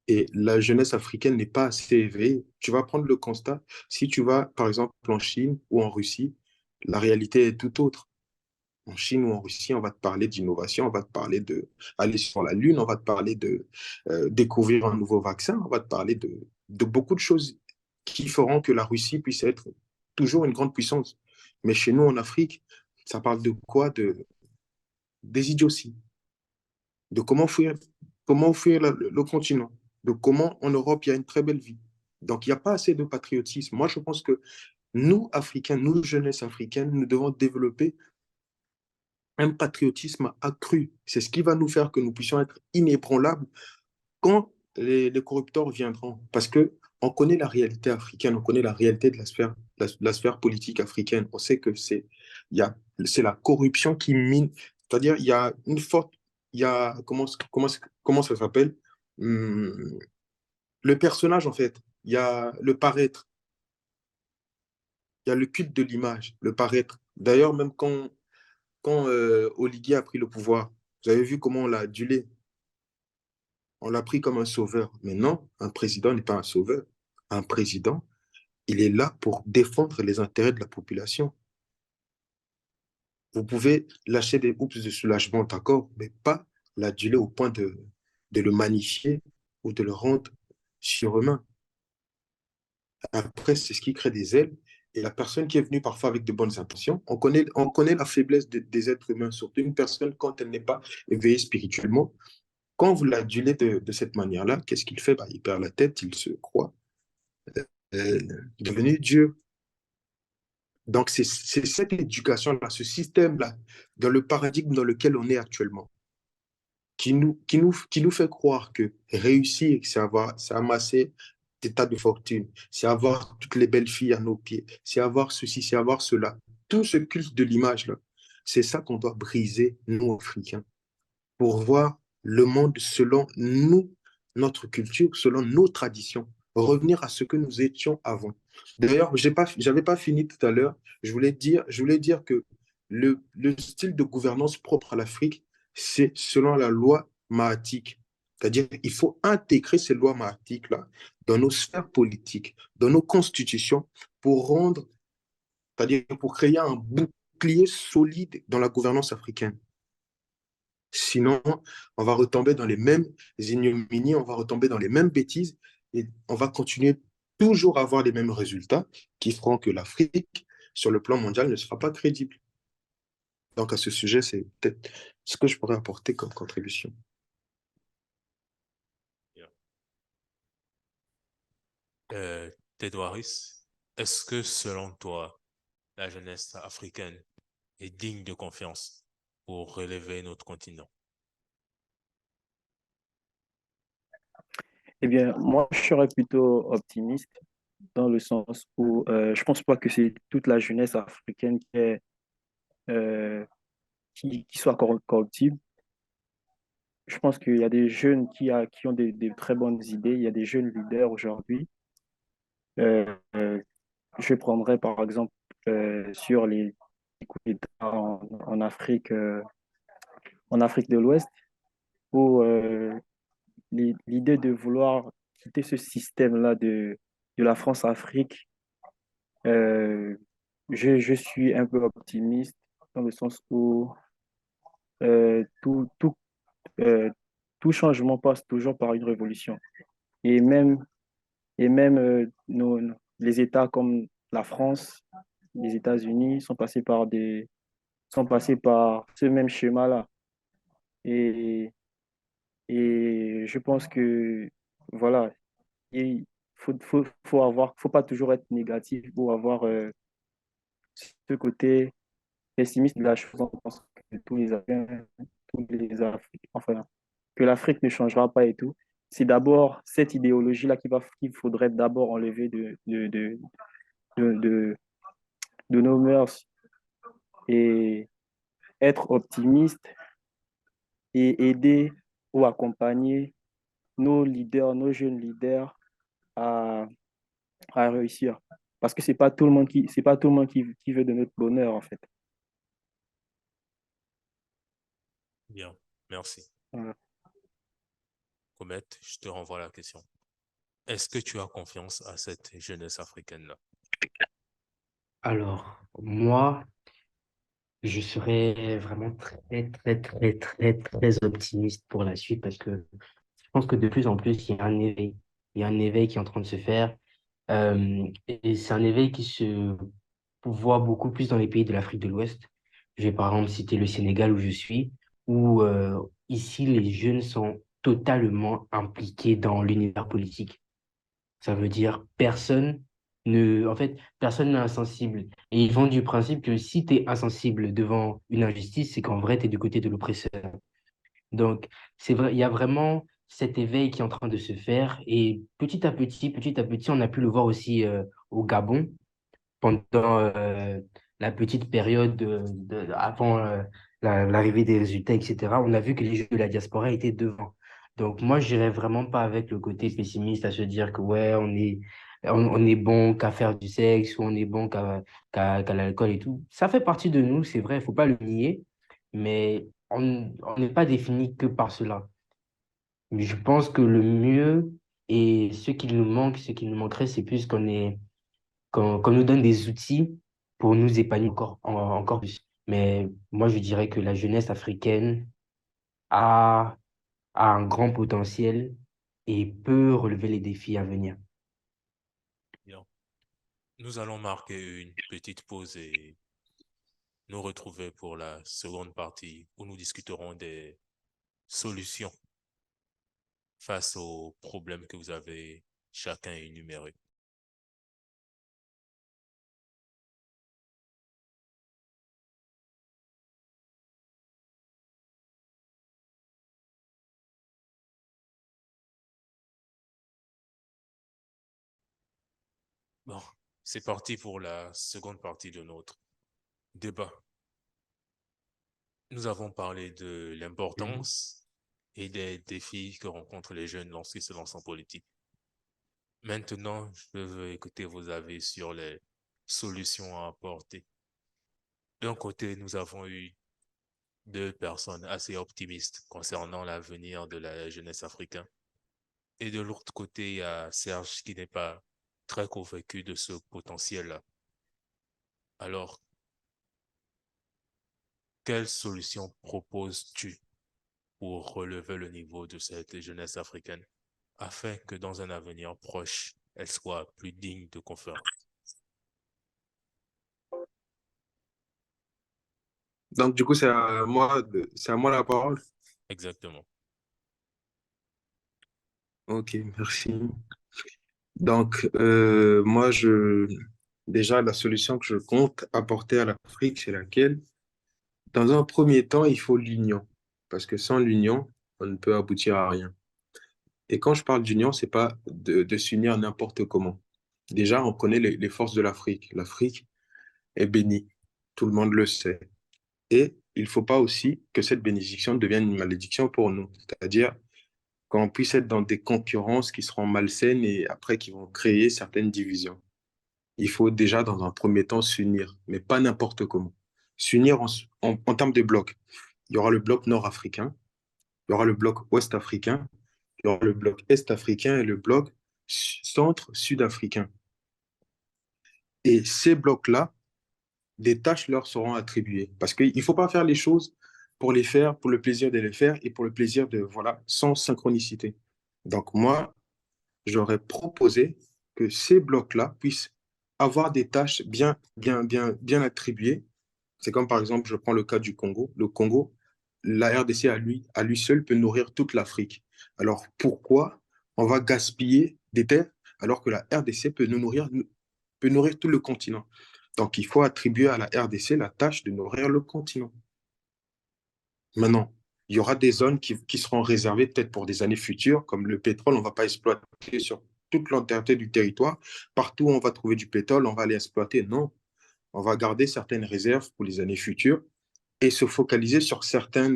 Et la jeunesse africaine n'est pas assez éveillée. Tu vas prendre le constat. Si tu vas, par exemple, en Chine ou en Russie, la réalité est tout autre. En Chine ou en Russie, on va te parler d'innovation, on va te parler de aller sur la Lune, on va te parler de découvrir un nouveau vaccin, on va te parler de beaucoup de choses qui feront que la Russie puisse être toujours une grande puissance. Mais chez nous, en Afrique, ça parle de quoi? Des idioties, de comment fuir le continent, de comment en Europe il y a une très belle vie. Donc il n'y a pas assez de patriotisme. Moi, je pense que nous, Africains, nous, jeunesse africaine, nous devons développer un patriotisme accru. C'est ce qui va nous faire que nous puissions être inébranlables quand les corrupteurs viendront. Parce que on connaît la réalité africaine, on connaît la réalité de la sphère politique africaine. On sait que c'est la corruption qui mine. C'est-à-dire, il y a une forte. Il y a, comment ça s'appelle? Hum, le personnage, en fait. Il y a le paraître. Il y a le culte de l'image, le paraître. D'ailleurs, même quand Oligui a pris le pouvoir, vous avez vu comment on l'a adulé. On l'a pris comme un sauveur. Mais non, un président n'est pas un sauveur. Un président, il est là pour défendre les intérêts de la population. Vous pouvez lâcher des oups de soulagement, d'accord, mais pas l'aduler au point de le magnifier ou de le rendre surhumain. Après, c'est ce qui crée des ailes. Et la personne qui est venue parfois avec de bonnes intentions, on connaît la faiblesse des êtres humains, surtout une personne quand elle n'est pas éveillée spirituellement. Quand vous l'adulez de cette manière-là, qu'est-ce qu'il fait? Bah, il perd la tête, il se croit euh, devenu Dieu. Donc, c'est cette éducation-là, ce système-là, dans le paradigme dans lequel on est actuellement, qui nous fait croire que réussir, c'est amasser des tas de fortune, c'est avoir toutes les belles filles à nos pieds, c'est avoir ceci, c'est avoir cela. Tout ce culte de l'image-là, c'est ça qu'on doit briser, nous, Africains, pour voir le monde selon nous, notre culture, selon nos traditions, revenir à ce que nous étions avant. D'ailleurs, j'avais pas fini tout à l'heure. Je voulais dire que le style de gouvernance propre à l'Afrique, c'est selon la loi mahatique. C'est-à-dire qu'il faut intégrer ces lois mahatiques-là dans nos sphères politiques, dans nos constitutions, pour rendre, c'est-à-dire pour créer un bouclier solide dans la gouvernance africaine. Sinon, on va retomber dans les mêmes ignominies, on va retomber dans les mêmes bêtises et on va continuer toujours à avoir les mêmes résultats qui feront que l'Afrique, sur le plan mondial, ne sera pas crédible. Donc, à ce sujet, c'est peut-être ce que je pourrais apporter comme contribution. Euh, Tedouaris, est-ce que selon toi, la jeunesse africaine est digne de confiance pour relever notre continent? Eh bien, moi, je serais plutôt optimiste dans le sens où je pense pas que c'est toute la jeunesse africaine euh, qui soit corruptible. Je pense qu'il y a des jeunes qui ont des très bonnes idées. Il y a des jeunes leaders aujourd'hui. Euh, euh, je prendrais par exemple sur les coups d'État en Afrique de l'Ouest, où l'idée de vouloir quitter ce système-là de la France-Afrique, euh, je suis un peu optimiste dans le sens où euh, tout, tout, euh, tout changement passe toujours par une révolution. Et même, les États comme la France, les États-Unis sont passés par ce même schéma-là. Et Et je pense que, voilà, il faut pas toujours être négatif ou avoir ce côté pessimiste de la chose. On pense que tous les Africains, enfin, que l'Afrique ne changera pas et tout. C'est d'abord cette idéologie-là qu'il faudrait d'abord enlever de, de, de nos mœurs et être optimiste et aider ou accompagner nos leaders, nos jeunes leaders à, à réussir. Parce que c'est pas tout le monde qui veut de notre bonheur, en fait. Bien, merci. Voilà. Comet, je te renvoie la question. Est-ce que tu as confiance à cette jeunesse africaine-là? Alors, moi, je serais vraiment très optimiste pour la suite parce que je pense que de plus en plus, il y a un éveil. Il y a un éveil qui est en train de se faire. Et c'est un éveil qui se voit beaucoup plus dans les pays de l'Afrique de l'Ouest. Je vais par exemple citer le Sénégal où je suis, où ici, les jeunes sont totalement impliqués dans l'univers politique. Ça veut dire en fait, personne n'est insensible. Et ils vont du principe que si tu es insensible devant une injustice, c'est qu'en vrai, tu es du côté de l'oppresseur. Donc, c'est vrai, il y a vraiment cet éveil qui est en train de se faire. Et petit à petit, on a pu le voir aussi au Gabon pendant la petite période avant l'arrivée des résultats, etc., on a vu que les jeux de la diaspora étaient devant. Donc moi, je n'irais vraiment pas avec le côté pessimiste à se dire que ouais, on est bon qu'à faire du sexe ou on est bon qu'à l'alcool et tout. Ça fait partie de nous, c'est vrai, il faut pas le nier, mais on n'est pas défini que par cela. Mais je pense que le mieux et ce qui nous manquerait, c'est plus qu'on nous donne des outils pour nous épanouir encore plus. Mais moi, je dirais que la jeunesse africaine a, a un grand potentiel et peut relever les défis à venir. Bien. Nous allons marquer une petite pause et nous retrouver pour la seconde partie où nous discuterons des solutions face aux problèmes que vous avez chacun énumérés. Bon, c'est parti pour la seconde partie de notre débat. Nous avons parlé de Mhm. l'importance et des défis que rencontrent les jeunes lorsqu'ils se lancent en politique. Maintenant, je veux écouter vos avis sur les solutions à apporter. D'un côté, nous avons eu deux personnes assez optimistes concernant l'avenir de la jeunesse africaine. Et de l'autre côté, il y a Serge qui n'est pas très convaincu de ce potentiel-là. Alors, quelle solution proposes-tu pour relever le niveau de cette jeunesse africaine afin que dans un avenir proche, elle soit plus digne de confiance? Donc, du coup, c'est à moi la parole. Exactement. Ok, merci. Donc, déjà, la solution que je compte apporter à l'Afrique, c'est laquelle? Dans un premier temps, il faut l'union. Parce que sans l'union, on ne peut aboutir à rien. Et quand je parle d'union, c'est pas de s'unir n'importe comment. Déjà, on connaît les forces de l'Afrique. L'Afrique est bénie. Tout le monde le sait. Et il ne faut pas aussi que cette bénédiction devienne une malédiction pour nous. C'est-à-dire qu'on puisse être dans des concurrences qui seront malsaines et après qui vont créer certaines divisions. Il faut déjà, dans un premier temps, s'unir, mais pas n'importe comment. S'unir en termes de blocs. Il y aura le bloc nord-africain, il y aura le bloc ouest-africain, il y aura le bloc est-africain et le bloc centre-sud-africain. Et ces blocs-là, des tâches leur seront attribuées. Parce qu'il ne faut pas faire les choses pour les faire, pour le plaisir de les faire et pour le plaisir de, voilà, sans synchronicité. Donc moi, j'aurais proposé que ces blocs-là puissent avoir des tâches bien attribuées. C'est comme par exemple, je prends le cas du Congo. Le Congo, la RDC à lui seul peut nourrir toute l'Afrique. Alors pourquoi on va gaspiller des terres alors que la RDC peut nourrir tout le continent? Donc il faut attribuer à la RDC la tâche de nourrir le continent. Maintenant, il y aura des zones qui seront réservées peut-être pour des années futures, comme le pétrole, on ne va pas exploiter sur toute l'entièreté du territoire. Partout où on va trouver du pétrole, on va aller exploiter. Non, on va garder certaines réserves pour les années futures et se focaliser sur certains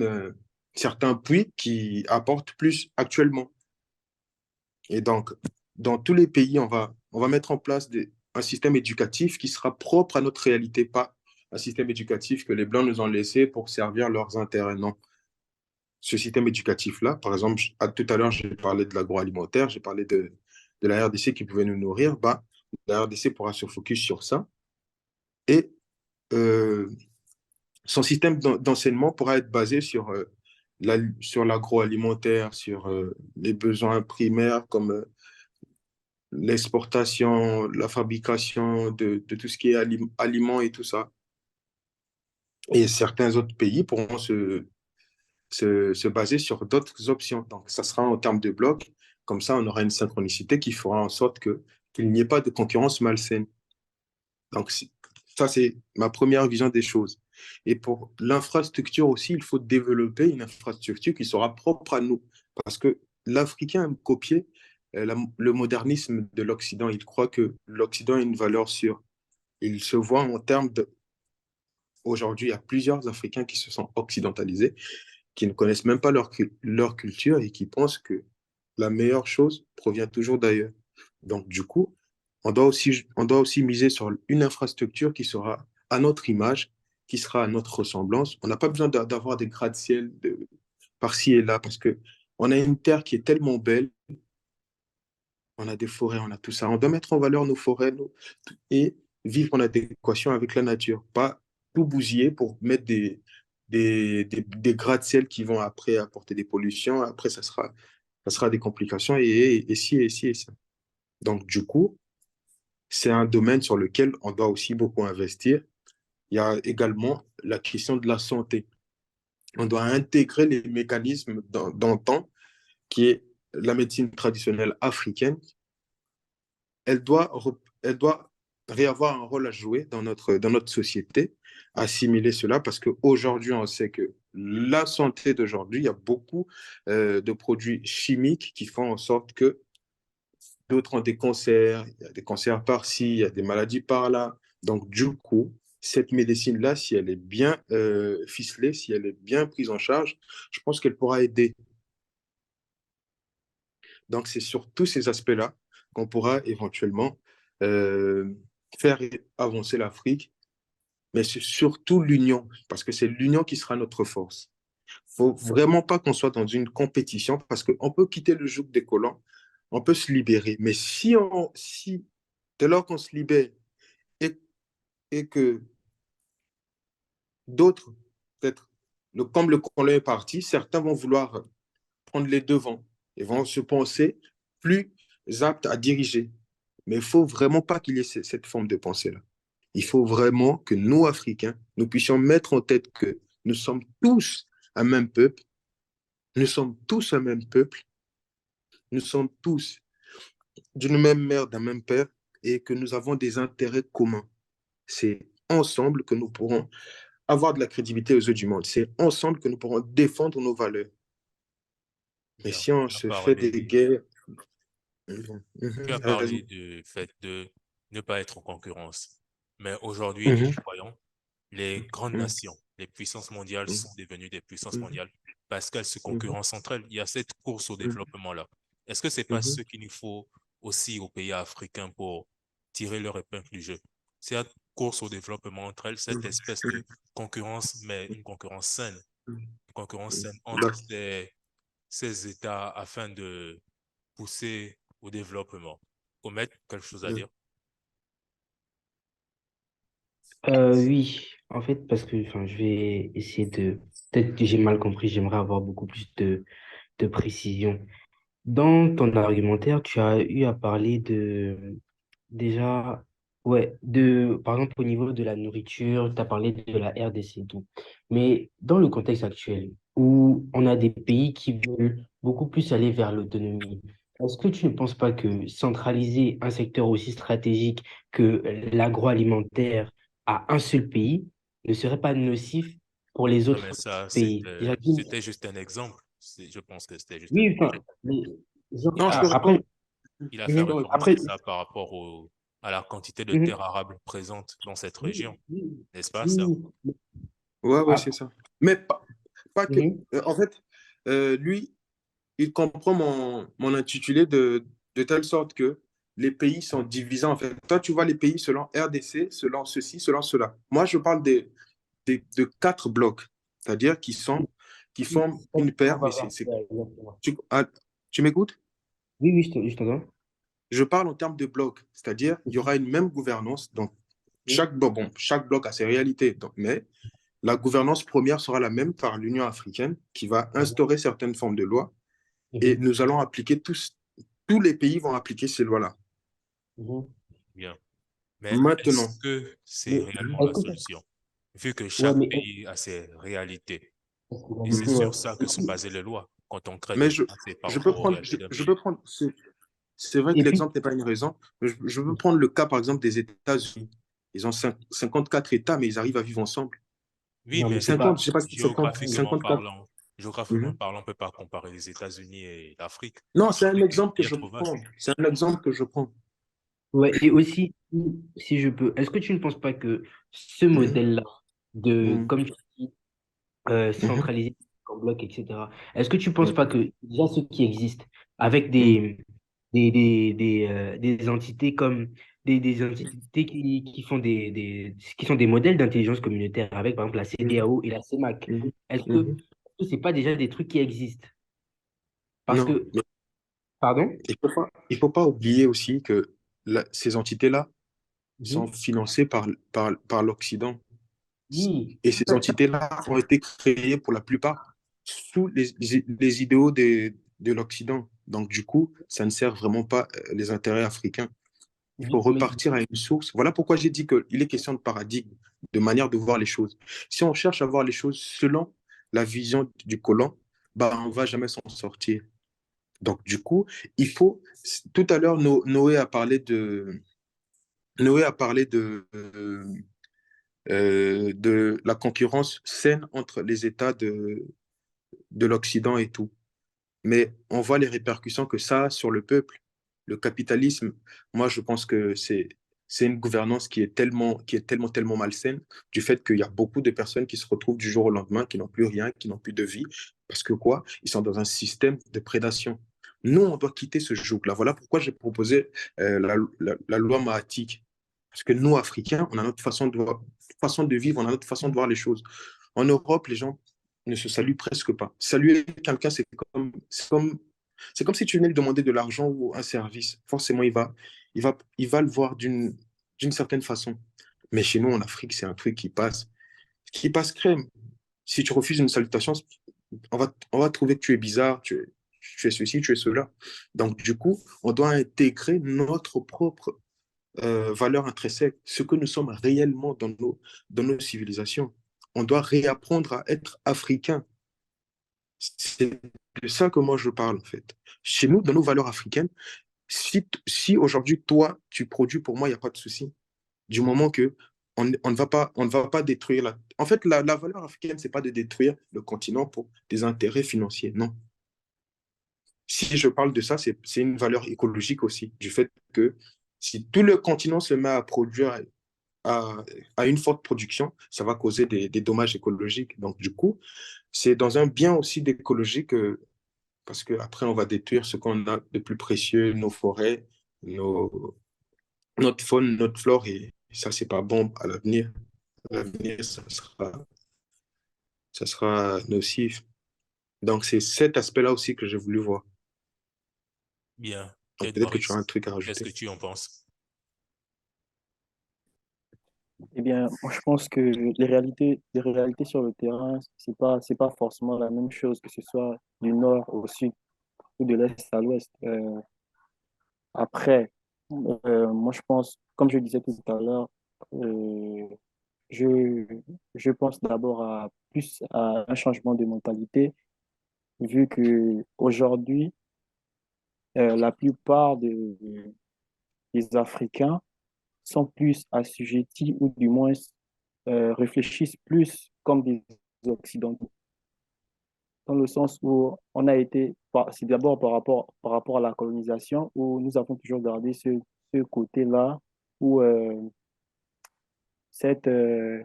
puits qui apportent plus actuellement. Et donc, dans tous les pays, on va mettre en place un système éducatif qui sera propre à notre réalité, pas un système éducatif que les Blancs nous ont laissé pour servir leurs intérêts. Non. Ce système éducatif-là, par exemple, tout à l'heure, j'ai parlé de l'agroalimentaire, j'ai parlé de la RDC qui pouvait nous nourrir. Bah, la RDC pourra se focus sur ça. Et euh, son système d'enseignement pourra être basé sur l'agroalimentaire, sur les besoins primaires comme l'exportation, la fabrication de tout ce qui est aliments et tout ça. Et certains autres pays pourront se baser sur d'autres options. Donc, ça sera en termes de blocs. Comme ça, on aura une synchronicité qui fera en sorte qu'il n'y ait pas de concurrence malsaine. Donc, ça, c'est ma première vision des choses. Et pour l'infrastructure aussi, il faut développer une infrastructure qui sera propre à nous. Parce que l'Africain aime copier le modernisme de l'Occident. Il croit que l'Occident a une valeur sûre. Il se voit en termes de... Aujourd'hui, il y a plusieurs Africains qui se sont occidentalisés, qui ne connaissent même pas leur culture et qui pensent que la meilleure chose provient toujours d'ailleurs. Donc, du coup, on doit aussi miser sur une infrastructure qui sera à notre image, qui sera à notre ressemblance. On n'a pas besoin d'avoir des gratte-ciel par-ci et là, parce que on a une terre qui est tellement belle, on a des forêts, on a tout ça. On doit mettre en valeur nos forêts et vivre en adéquation avec la nature, pas tout bousiller pour mettre des gratte-ciel qui vont après apporter des pollutions. Après, ça sera des complications et ci, et ci, et ça. Donc, du coup, c'est un domaine sur lequel on doit aussi beaucoup investir. Il y a également la question de la santé. On doit intégrer les mécanismes d'antan, qui est la médecine traditionnelle africaine. Elle doit réavoir un rôle à jouer dans notre société, assimiler cela, parce qu'aujourd'hui, on sait que la santé d'aujourd'hui, il y a beaucoup de produits chimiques qui font en sorte que d'autres ont des cancers, il y a des cancers par-ci, il y a des maladies par-là. Donc, du coup, cette médecine-là, si elle est bien ficelée, si elle est bien prise en charge, je pense qu'elle pourra aider. Donc, c'est sur tous ces aspects-là qu'on pourra éventuellement euh, faire avancer l'Afrique, mais c'est surtout l'union, parce que c'est l'union qui sera notre force. Il ne faut vraiment pas qu'on soit dans une compétition, parce qu'on peut quitter le joug des colons, on peut se libérer. Mais si dès lors qu'on se libère et, et que d'autres, peut-être, comme le colon est parti, certains vont vouloir prendre les devants et vont se penser plus aptes à diriger. Mais il ne faut vraiment pas qu'il y ait cette forme de pensée-là. Il faut vraiment que nous, Africains, nous puissions mettre en tête que nous sommes tous un même peuple, nous sommes tous un même peuple, nous sommes tous d'une même mère, d'un même père, et que nous avons des intérêts communs. C'est ensemble que nous pourrons avoir de la crédibilité aux yeux du monde. C'est ensemble que nous pourrons défendre nos valeurs. Mais Bien, si on tu as se fait des parlé, guerres... tu as Vas-y. parlé du fait de ne pas être en concurrence. Mais aujourd'hui, nous Mhm, voyons, les grandes mhm, nations, les puissances mondiales mhm, sont devenues des puissances mhm, mondiales parce qu'elles se mhm, concurrencent entre elles. Il y a cette course au mhm, développement-là. Est-ce que c'est pas mhm, ce qu'il nous faut aussi aux pays africains pour tirer leur épingle du jeu? Cette course au développement entre elles, cette espèce de concurrence, mais une concurrence saine, mhm, une concurrence mhm. saine entre ces États afin de pousser au développement. Omet, quelque chose à dire? Oui, en fait, parce que enfin, je vais essayer de... Peut-être que j'ai mal compris, j'aimerais avoir beaucoup plus de précision. Dans ton argumentaire, tu as eu à parler de... Déjà, Ouais, par exemple, au niveau de la nourriture, tu as parlé de la RDC et tout. Mais dans le contexte actuel, où on a des pays qui veulent beaucoup plus aller vers l'autonomie, est-ce que tu ne penses pas que centraliser un secteur aussi stratégique que l'agroalimentaire à un seul pays ne serait pas nocif pour les Non, mais autres ça, pays? c'était juste un exemple. Je pense que c'était juste un Oui, enfin, exemple. Non, je te après, réponds. Il a fait mhm, référence après, à ça par rapport à la quantité de mhm, terres arables présentes dans cette oui, région. oui, N'est-ce pas ça? oui, oui, Ouais, ouais, ah, c'est ça. Mais pas que. mhm, En fait, lui, il comprend mon intitulé de telle sorte que les pays sont divisés. En fait, toi, tu vois les pays selon RDC, selon ceci, selon cela. Moi, je parle de quatre blocs, c'est-à-dire qui oui, forment ça, une on paire. va voir. Ouais, exactement. Tu m'écoutes? Oui, oui, je t'entends. Je parle en termes de blocs, c'est-à-dire il y Mhm. aura une même gouvernance. Donc, Oui, chaque bloc a ses réalités. Donc, mais la gouvernance première sera la même par l'Union africaine qui va mhm, instaurer certaines formes de lois et mhm, nous allons appliquer tous les pays vont appliquer ces lois-là. mhm. Bien. Mais est-ce Maintenant, que c'est Mais réellement est-ce la que solution? Vu que ouais, chaque mais pays a ses réalités. est-ce que la Et c'est réalité, ouais. sur ça que sont basées les lois quand on crée mais des lois, c'est par je peux rapport aux prendre, réalités d'un je pays. peux prendre, c'est vrai Et que puis, l'exemple n'est pas une raison, mais je veux prendre le cas, par exemple, des États-Unis. Ils ont 54 États, mais ils arrivent à vivre ensemble. Oui, non, mais mais c'est 50, pas. je sais pas si 50, géographiquement 54. parlant, on ne peut pas comparer les États-Unis et l'Afrique. Non, c'est un L'Afrique est exemple que bien je trop prends. vaste. C'est un exemple que je prends. Ouais, et aussi, si je peux, est-ce que tu ne penses pas que ce Mhm, modèle-là de, mhm, comme tu dis, mhm, centraliser en bloc, etc., est-ce que tu ne penses mhm, pas que déjà ce qui existe avec mhm, des entités comme des entités qui font qui sont des modèles d'intelligence communautaire avec, par exemple, la mhm, CEDEAO et la CEMAC, mhm, est-ce que mhm. ce n'est pas déjà des trucs qui existent? Parce Non, que, mais pardon? il faut pas oublier aussi que ces entités-là sont Mhm. financées par l'Occident. Oui, Et ces entités-là ont été créées pour la plupart sous les idéaux de l'Occident. Donc, du coup, ça ne sert vraiment pas les intérêts africains. Il faut oui, mais repartir à une source. Voilà pourquoi j'ai dit qu'il est question de paradigme, de manière de voir les choses. Si on cherche à voir les choses selon la vision du colon, bah, on ne va jamais s'en sortir. Donc, du coup, il faut. Tout à l'heure, Noé a parlé de la concurrence saine entre les États de l'Occident et tout. Mais on voit les répercussions que ça a sur le peuple. Le capitalisme, moi, je pense que c'est une gouvernance tellement malsaine du fait qu'il y a beaucoup de personnes qui se retrouvent du jour au lendemain, qui n'ont plus rien, qui n'ont plus de vie, parce que quoi? Ils sont dans un système de prédation. Nous, on doit quitter ce joug-là. Voilà pourquoi j'ai proposé la loi Mahatic. Parce que nous, Africains, on a notre façon de vivre, on a notre façon de voir les choses. En Europe, les gens ne se saluent presque pas. Saluer quelqu'un, c'est comme si tu venais lui demander de l'argent ou un service. Forcément, il va le voir d'une certaine façon. Mais chez nous, en Afrique, c'est un truc qui passe crème. Si tu refuses une salutation, on va trouver que tu es bizarre, tu es ceci, tu es cela. Donc, du coup, on doit intégrer notre propre valeur intrinsèque, ce que nous sommes réellement dans nos civilisations. On doit réapprendre à être africain. C'est de ça que moi je parle en fait. Chez nous, dans nos valeurs africaines, si aujourd'hui toi tu produis pour moi, il n'y a pas de souci. Du moment que on ne va pas détruire la. En fait, la valeur africaine, c'est pas de détruire le continent pour des intérêts financiers. Non. Si je parle de ça, c'est une valeur écologique aussi, du fait que si tout le continent se met à produire à, à une forte production, ça va causer des dommages écologiques. Donc, du coup, c'est dans un bien aussi d'écologie que parce qu'après, on va détruire ce qu'on a de plus précieux, nos forêts, nos, notre faune, notre flore, et ça, c'est pas bon à l'avenir. À l'avenir, ça sera nocif. Donc, c'est cet aspect-là aussi que j'ai voulu voir. Bien. Donc, Et peut-être toi, que tu as un Riz, truc à qu'est-ce rajouter. que tu en penses? Eh bien, moi, je pense que les réalités sur le terrain, c'est pas forcément la même chose, que ce soit du nord au sud ou de l'est à l'ouest. Après, Moi, je pense, comme je disais tout à l'heure, euh, je, je pense d'abord à plus à un changement de mentalité, vu que aujourd'hui, la plupart des Africains sont plus assujettis ou du moins réfléchissent plus comme des Occidentaux, dans le sens où on a été, c'est d'abord par rapport à la colonisation, où nous avons toujours gardé ce côté-là, où cette, euh,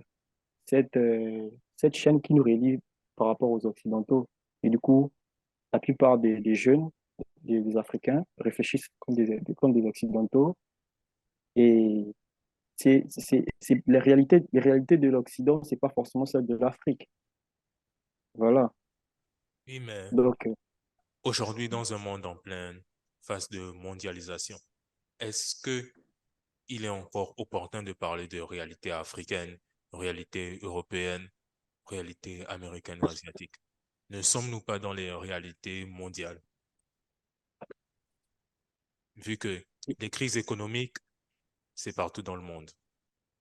cette chaîne qui nous relie par rapport aux Occidentaux. Et du coup, la plupart des jeunes, des Africains, réfléchissent comme des Occidentaux. Et les réalités de l'Occident, c'est pas forcément celles de l'Afrique. Voilà. Oui, mais Donc, aujourd'hui, dans un monde en pleine phase de mondialisation, est-ce que il est encore opportun de parler de réalité africaine, réalité européenne, réalité américaine ou asiatique? Ne sommes-nous pas dans les réalités mondiales? Vu que les crises économiques, c'est partout dans le monde.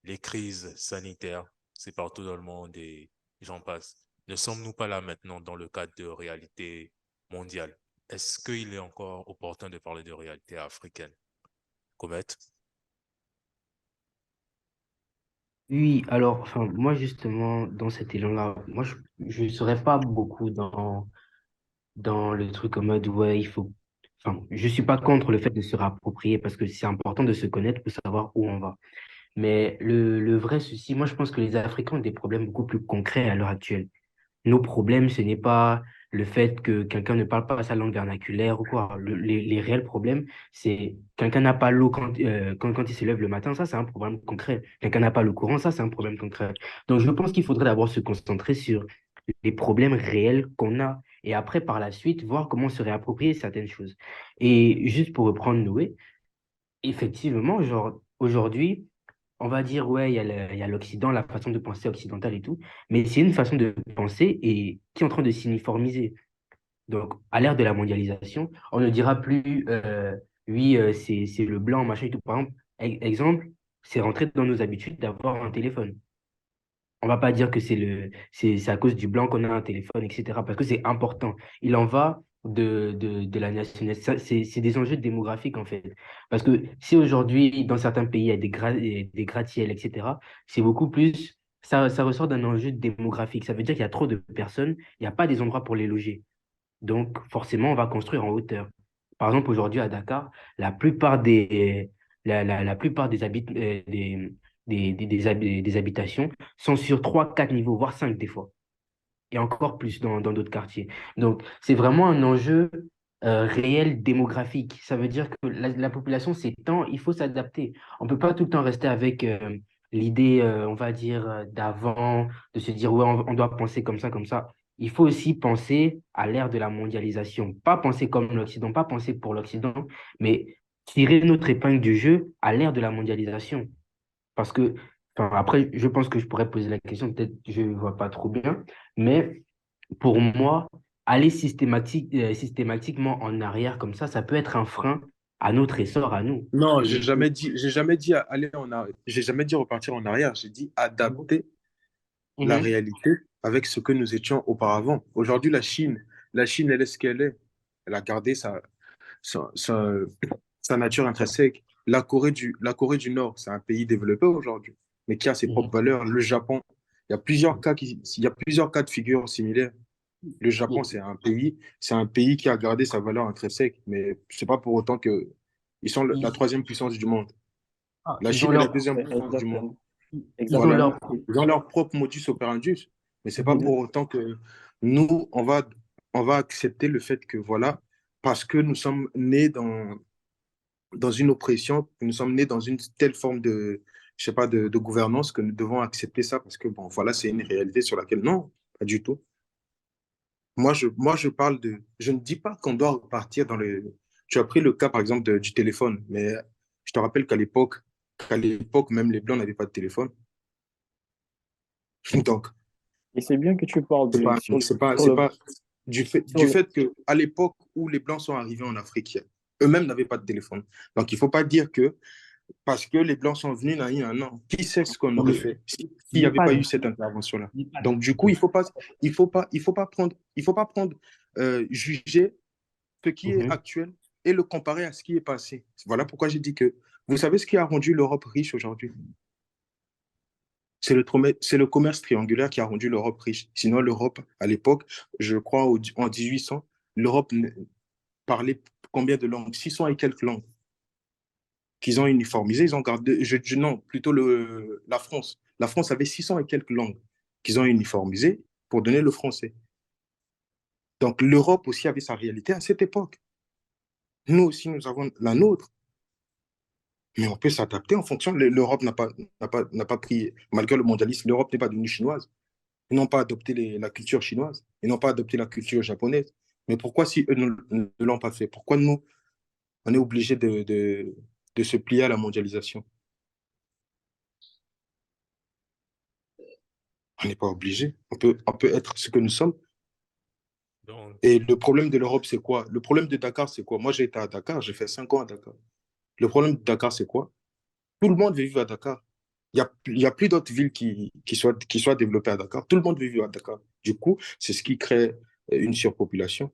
Les crises sanitaires, c'est partout dans le monde et j'en passe. Ne sommes-nous pas là maintenant dans le cadre de réalité mondiale? Est-ce qu'il est encore opportun de parler de réalité africaine? Comet? Oui, alors, enfin, moi, justement, dans cet élan-là, moi, je ne serais pas beaucoup dans le truc en mode, ouais, il faut. Enfin, je suis pas contre le fait de se réapproprier parce que c'est important de se connaître pour savoir où on va. Mais le vrai souci, moi, je pense que les Africains ont des problèmes beaucoup plus concrets à l'heure actuelle. Nos problèmes, ce n'est pas le fait que quelqu'un ne parle pas sa langue vernaculaire ou quoi. Les réels problèmes, c'est quelqu'un n'a pas l'eau quand il se lève le matin, ça, c'est un problème concret. Quelqu'un n'a pas le courant, ça, c'est un problème concret. Donc, je pense qu'il faudrait d'abord se concentrer sur les problèmes réels qu'on a et après, par la suite, voir comment se réapproprier certaines choses. Et juste pour reprendre Noé, effectivement, genre, aujourd'hui, on va dire, ouais, il y a l'Occident, la façon de penser occidentale et tout, mais c'est une façon de penser et qui est en train de s'uniformiser. Donc, à l'ère de la mondialisation, on ne dira plus, oui, c'est le blanc, machin et tout. Par exemple, exemple, c'est rentré dans nos habitudes d'avoir un téléphone. On va pas dire que c'est à cause du blanc qu'on a un téléphone, etc. Parce que c'est important. Il en va de la nationalité. C'est des enjeux démographiques, en fait. Parce que si aujourd'hui, dans certains pays, il y a des gratte-ciels, etc., c'est beaucoup plus. Ça ressort d'un enjeu démographique. Ça veut dire qu'il y a trop de personnes, il n'y a pas des endroits pour les loger. Donc, forcément, on va construire en hauteur. Par exemple, aujourd'hui à Dakar, la plupart des habitations sont sur 3 4 niveaux, voire 5 des fois, et encore plus dans d'autres quartiers. Donc, c'est vraiment un enjeu réel démographique. Ça veut dire que la population s'étend, il faut s'adapter. On ne peut pas tout le temps rester avec l'idée, on va dire, d'avant, de se dire, ouais, on doit penser comme ça, comme ça. Il faut aussi penser à l'ère de la mondialisation. Pas penser comme l'Occident, pas penser pour l'Occident, mais tirer notre épingle du jeu à l'ère de la mondialisation. Parce que, enfin, après, je pense que je pourrais poser la question, peut-être je ne vois pas trop bien, mais pour moi, aller systématiquement en arrière comme ça peut être un frein à notre essor, à nous. Non, Et, j'ai jamais dit aller en arrière, j'ai jamais dit repartir en arrière. J'ai dit adapter la Mhm, réalité avec ce que nous étions auparavant. Aujourd'hui, la Chine, elle est ce qu'elle est. Elle a gardé sa, sa, sa nature intrinsèque. La Corée du Nord, c'est un pays développé aujourd'hui, mais qui a ses propres mhm, valeurs. Le Japon, il y a plusieurs cas de figure similaires. Le Japon, mhm. c'est un pays qui a gardé sa valeur intrinsèque, mais c'est pas pour autant que ils sont la Ils, troisième puissance du monde. La ils ont Chine est la leur, deuxième puissance du monde. exactement. ils ont Voilà, Exactement. leur, ils ont leur propre modus operandi, mais c'est pas Mhm. pour autant que nous, on va accepter le fait que, voilà, parce que nous sommes nés dans une oppression, nous sommes nés dans une telle forme de, je sais pas, de gouvernance que nous devons accepter ça parce que, bon, voilà, c'est une réalité sur laquelle, non, pas du tout. Moi, je parle de, je ne dis pas qu'on doit repartir dans le, tu as pris le cas, par exemple, du téléphone, mais je te rappelle qu'à l'époque, même les Blancs n'avaient pas de téléphone. Donc, Et c'est bien que tu parles C'est pas, sur c'est pas, sur c'est le, pas sur du le, fait que à l'époque où les Blancs sont arrivés en Afrique, Eux-mêmes n'avaient pas de téléphone. Donc, il ne faut pas dire que parce que les Blancs sont venus, non. Qui sait ce qu'on aurait Mais, fait s'il n'y mais avait pas, pas eu cette intervention-là? mais pas- Donc, du coup, il faut pas prendre, juger ce qui est Mhm. actuel et le comparer à ce qui est passé. Voilà pourquoi j'ai dit que, vous savez ce qui a rendu l'Europe riche aujourd'hui? C'est le commerce triangulaire qui a rendu l'Europe riche. Sinon, l'Europe, à l'époque, je crois en 1800, l'Europe parlait combien de langues? 600 et quelques langues qu'ils ont uniformisées. Ils ont gardé, non, plutôt la France. La France avait 600 et quelques langues qu'ils ont uniformisées pour donner le français. Donc, l'Europe aussi avait sa réalité à cette époque. Nous aussi, nous avons la nôtre. Mais on peut s'adapter en fonction. L'Europe n'a pas pris, malgré le mondialisme, l'Europe n'est pas devenue chinoise. Ils n'ont pas adopté la culture chinoise. Ils n'ont pas adopté la culture japonaise. Mais pourquoi, si eux ne l'ont pas fait, pourquoi nous, on est obligé de se plier à la mondialisation? On n'est pas obligé. On peut être ce que nous sommes. Donc, Et le problème de l'Europe, c'est quoi? Le problème de Dakar, c'est quoi? Moi, j'ai été à Dakar, j'ai fait 5 ans à Dakar. Le problème de Dakar, c'est quoi? Tout le monde veut vivre à Dakar. Il y a plus d'autres villes qui soient développées à Dakar. Tout le monde veut vivre à Dakar. Du coup, c'est ce qui crée une surpopulation.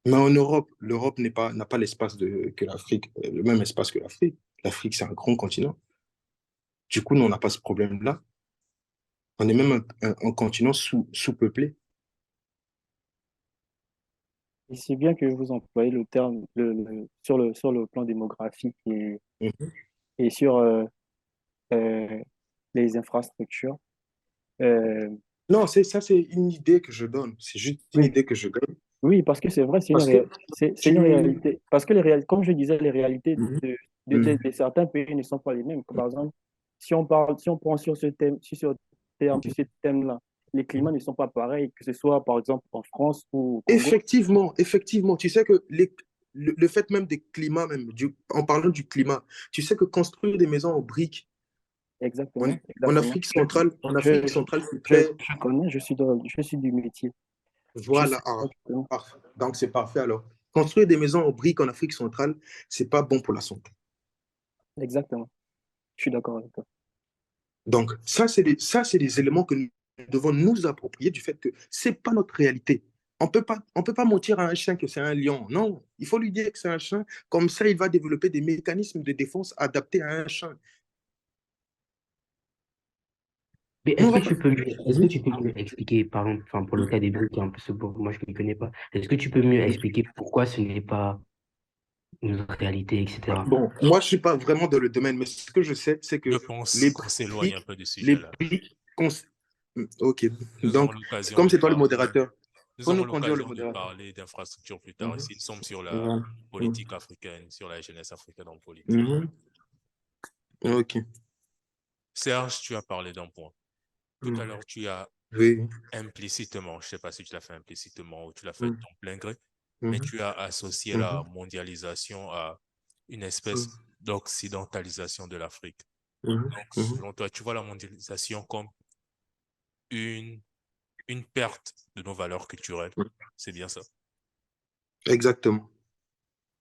Mais en Europe, l'Europe n'a pas l'espace que l'Afrique, le même espace que l'Afrique. L'Afrique, c'est un grand continent. Du coup, nous, on n'a pas ce problème-là. On est même un continent sous-peuplé. Et c'est bien que vous employez le terme sur le plan démographique Mhm. et sur euh, les infrastructures. Euh, Non, c'est une idée que je donne. C'est juste une oui, idée que je donne. oui, parce que c'est vrai, Parce que c'est une tu... réalité. Parce que comme je disais, les réalités Mhm. de certains pays ne sont pas les mêmes. Par exemple, si on prend sur ce thème, sur ce thème-là, les climats ne sont pas pareils, que ce soit par exemple en France ou au Congo. Effectivement, tu sais que le fait même des climats, même, en parlant du climat, tu sais que construire des maisons en briques Exactement, exactement. En Afrique centrale, c'est très... Je connais, je suis du métier. Je sais Voilà, exactement. parfait. Donc c'est parfait alors. Construire des maisons en briques en Afrique centrale, c'est pas bon pour la santé. Exactement. Je suis d'accord avec toi. Donc ça, c'est des éléments que nous devons nous approprier du fait que c'est pas notre réalité. On peut pas mentir à un chien que c'est un lion. Non, il faut lui dire que c'est un chien. Comme ça, il va développer des mécanismes de défense adaptés à un chien. Mais On va pas... est-ce que tu Mhm. peux mieux expliquer, par exemple, enfin, pour le cas des briques, un peu ce que moi je ne connais pas, est-ce que tu peux mieux expliquer pourquoi ce n'est pas une réalité, etc. Bon, moi, je suis pas vraiment dans le domaine, mais ce que je sais, c'est je que pense les qu'on s'éloigne un briques, peu du les sujet là. briques, ok. Nous aurons Donc, l'occasion comme de c'est toi le parler, modérateur, nous faut aurons nous conduire le l'occasion de modérateur. parler d'infrastructures plus tard. Mhm. Ici, nous sommes sur la Voilà. Mhm. politique africaine, sur la jeunesse africaine en politique. Mhm. Ok. Serge, tu as parlé d'un point. Tout à Mhm. l'heure, tu as Oui. implicitement, je ne sais pas si tu l'as fait implicitement ou tu l'as fait de Mhm. ton plein gré, mais Mhm. tu as associé la Mhm. mondialisation à une espèce d'occidentalisation de l'Afrique. Mhm. Donc, Mhm. selon toi, tu vois la mondialisation comme une, une perte de nos valeurs culturelles. Mhm. C'est bien ça. Exactement.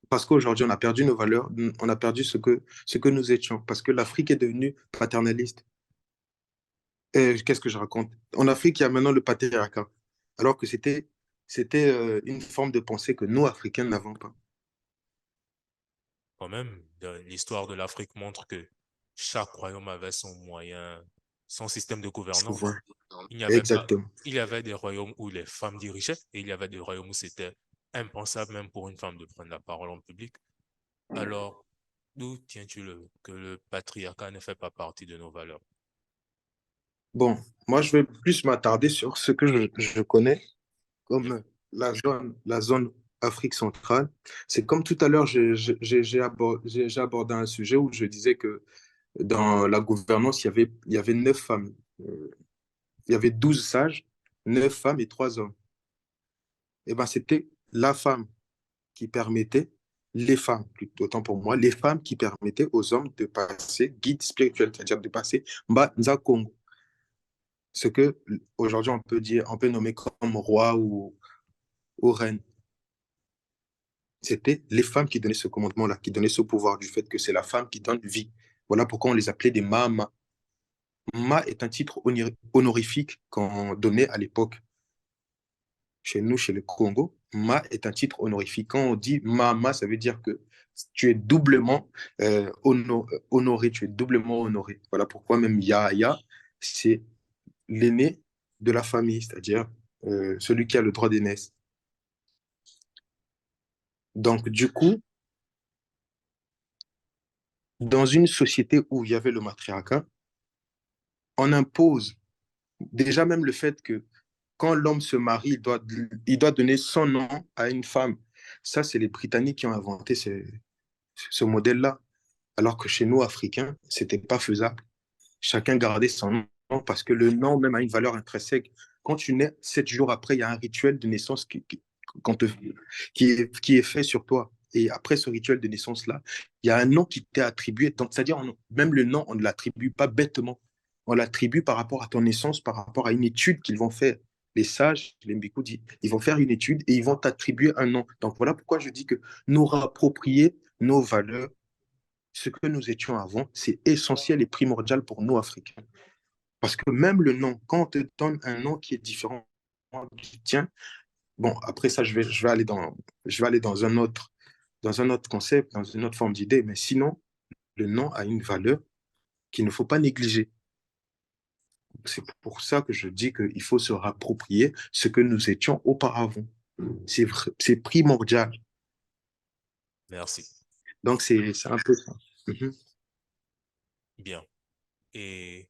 Parce qu'aujourd'hui, on a perdu nos valeurs, on a perdu ce que nous étions, parce que l'Afrique est devenue paternaliste. Qu'est-ce que je raconte? En Afrique, il y a maintenant le patriarcat, alors que c'était une forme de pensée que nous, Africains, n'avons pas. Quand même, l'histoire de l'Afrique montre que chaque royaume avait son moyen, son système de gouvernance. Souvent. Il n'y avait pas, Exactement. il y avait des royaumes où les femmes dirigeaient et il y avait des royaumes où c'était impensable même pour une femme de prendre la parole en public. Alors, d'où tiens-tu que le patriarcat ne fait pas partie de nos valeurs? Bon, moi, je vais plus m'attarder sur ce que je connais comme la zone Afrique centrale. C'est comme tout à l'heure, j'ai abordé un sujet où je disais que dans la gouvernance, il y avait 9 femmes. Il y avait 12 sages, 9 femmes et 3 hommes. Et ben, c'était la femme qui permettait, les femmes, plutôt autant pour moi, les femmes qui permettaient aux hommes de passer guide spirituel, c'est-à-dire de passer Mbanza Congo. Ce que aujourd'hui on peut dire, on peut nommer comme roi ou reine. C'était les femmes qui donnaient ce commandement-là, qui donnaient ce pouvoir du fait que c'est la femme qui donne vie. Voilà pourquoi on les appelait des Mahama. Ma est un titre honorifique qu'on donnait à l'époque chez nous, chez le Congo. Ma est un titre honorifique. Quand on dit Mahama, ça veut dire que tu es doublement honoré, tu es doublement honoré. Voilà pourquoi même Yahya, c'est l'aîné de la famille, c'est-à-dire celui qui a le droit d'aînesse. Donc, du coup, dans une société où il y avait le matriarcat, on impose déjà même le fait que quand l'homme se marie, il doit donner son nom à une femme. Ça, c'est les Britanniques qui ont inventé ce modèle-là. Alors que chez nous, Africains, c'était pas faisable. Chacun gardait son nom parce que le nom même a une valeur intrinsèque. Quand tu nais, 7 jours après, il y a un rituel de naissance qui est fait sur toi. Et après ce rituel de naissance-là, il y a un nom qui t'est attribué. Donc, c'est-à-dire, même le nom, on ne l'attribue pas bêtement. On l'attribue par rapport à ton naissance, par rapport à une étude qu'ils vont faire. Les sages, les Mbikoudi, ils vont faire une étude et ils vont t'attribuer un nom. Donc, voilà pourquoi je dis que nous rapproprier nos valeurs, ce que nous étions avant, c'est essentiel et primordial pour nous, Africains. Parce que même le nom, quand on te donne un nom qui est différent du tien, bon, après ça, je vais aller dans un autre concept, dans une autre forme d'idée, mais sinon, le nom a une valeur qu'il ne faut pas négliger. C'est pour ça que je dis qu'il faut se rapproprier ce que nous étions auparavant. C'est primordial. Merci. Donc, c'est un peu ça. Mhm. Bien. Et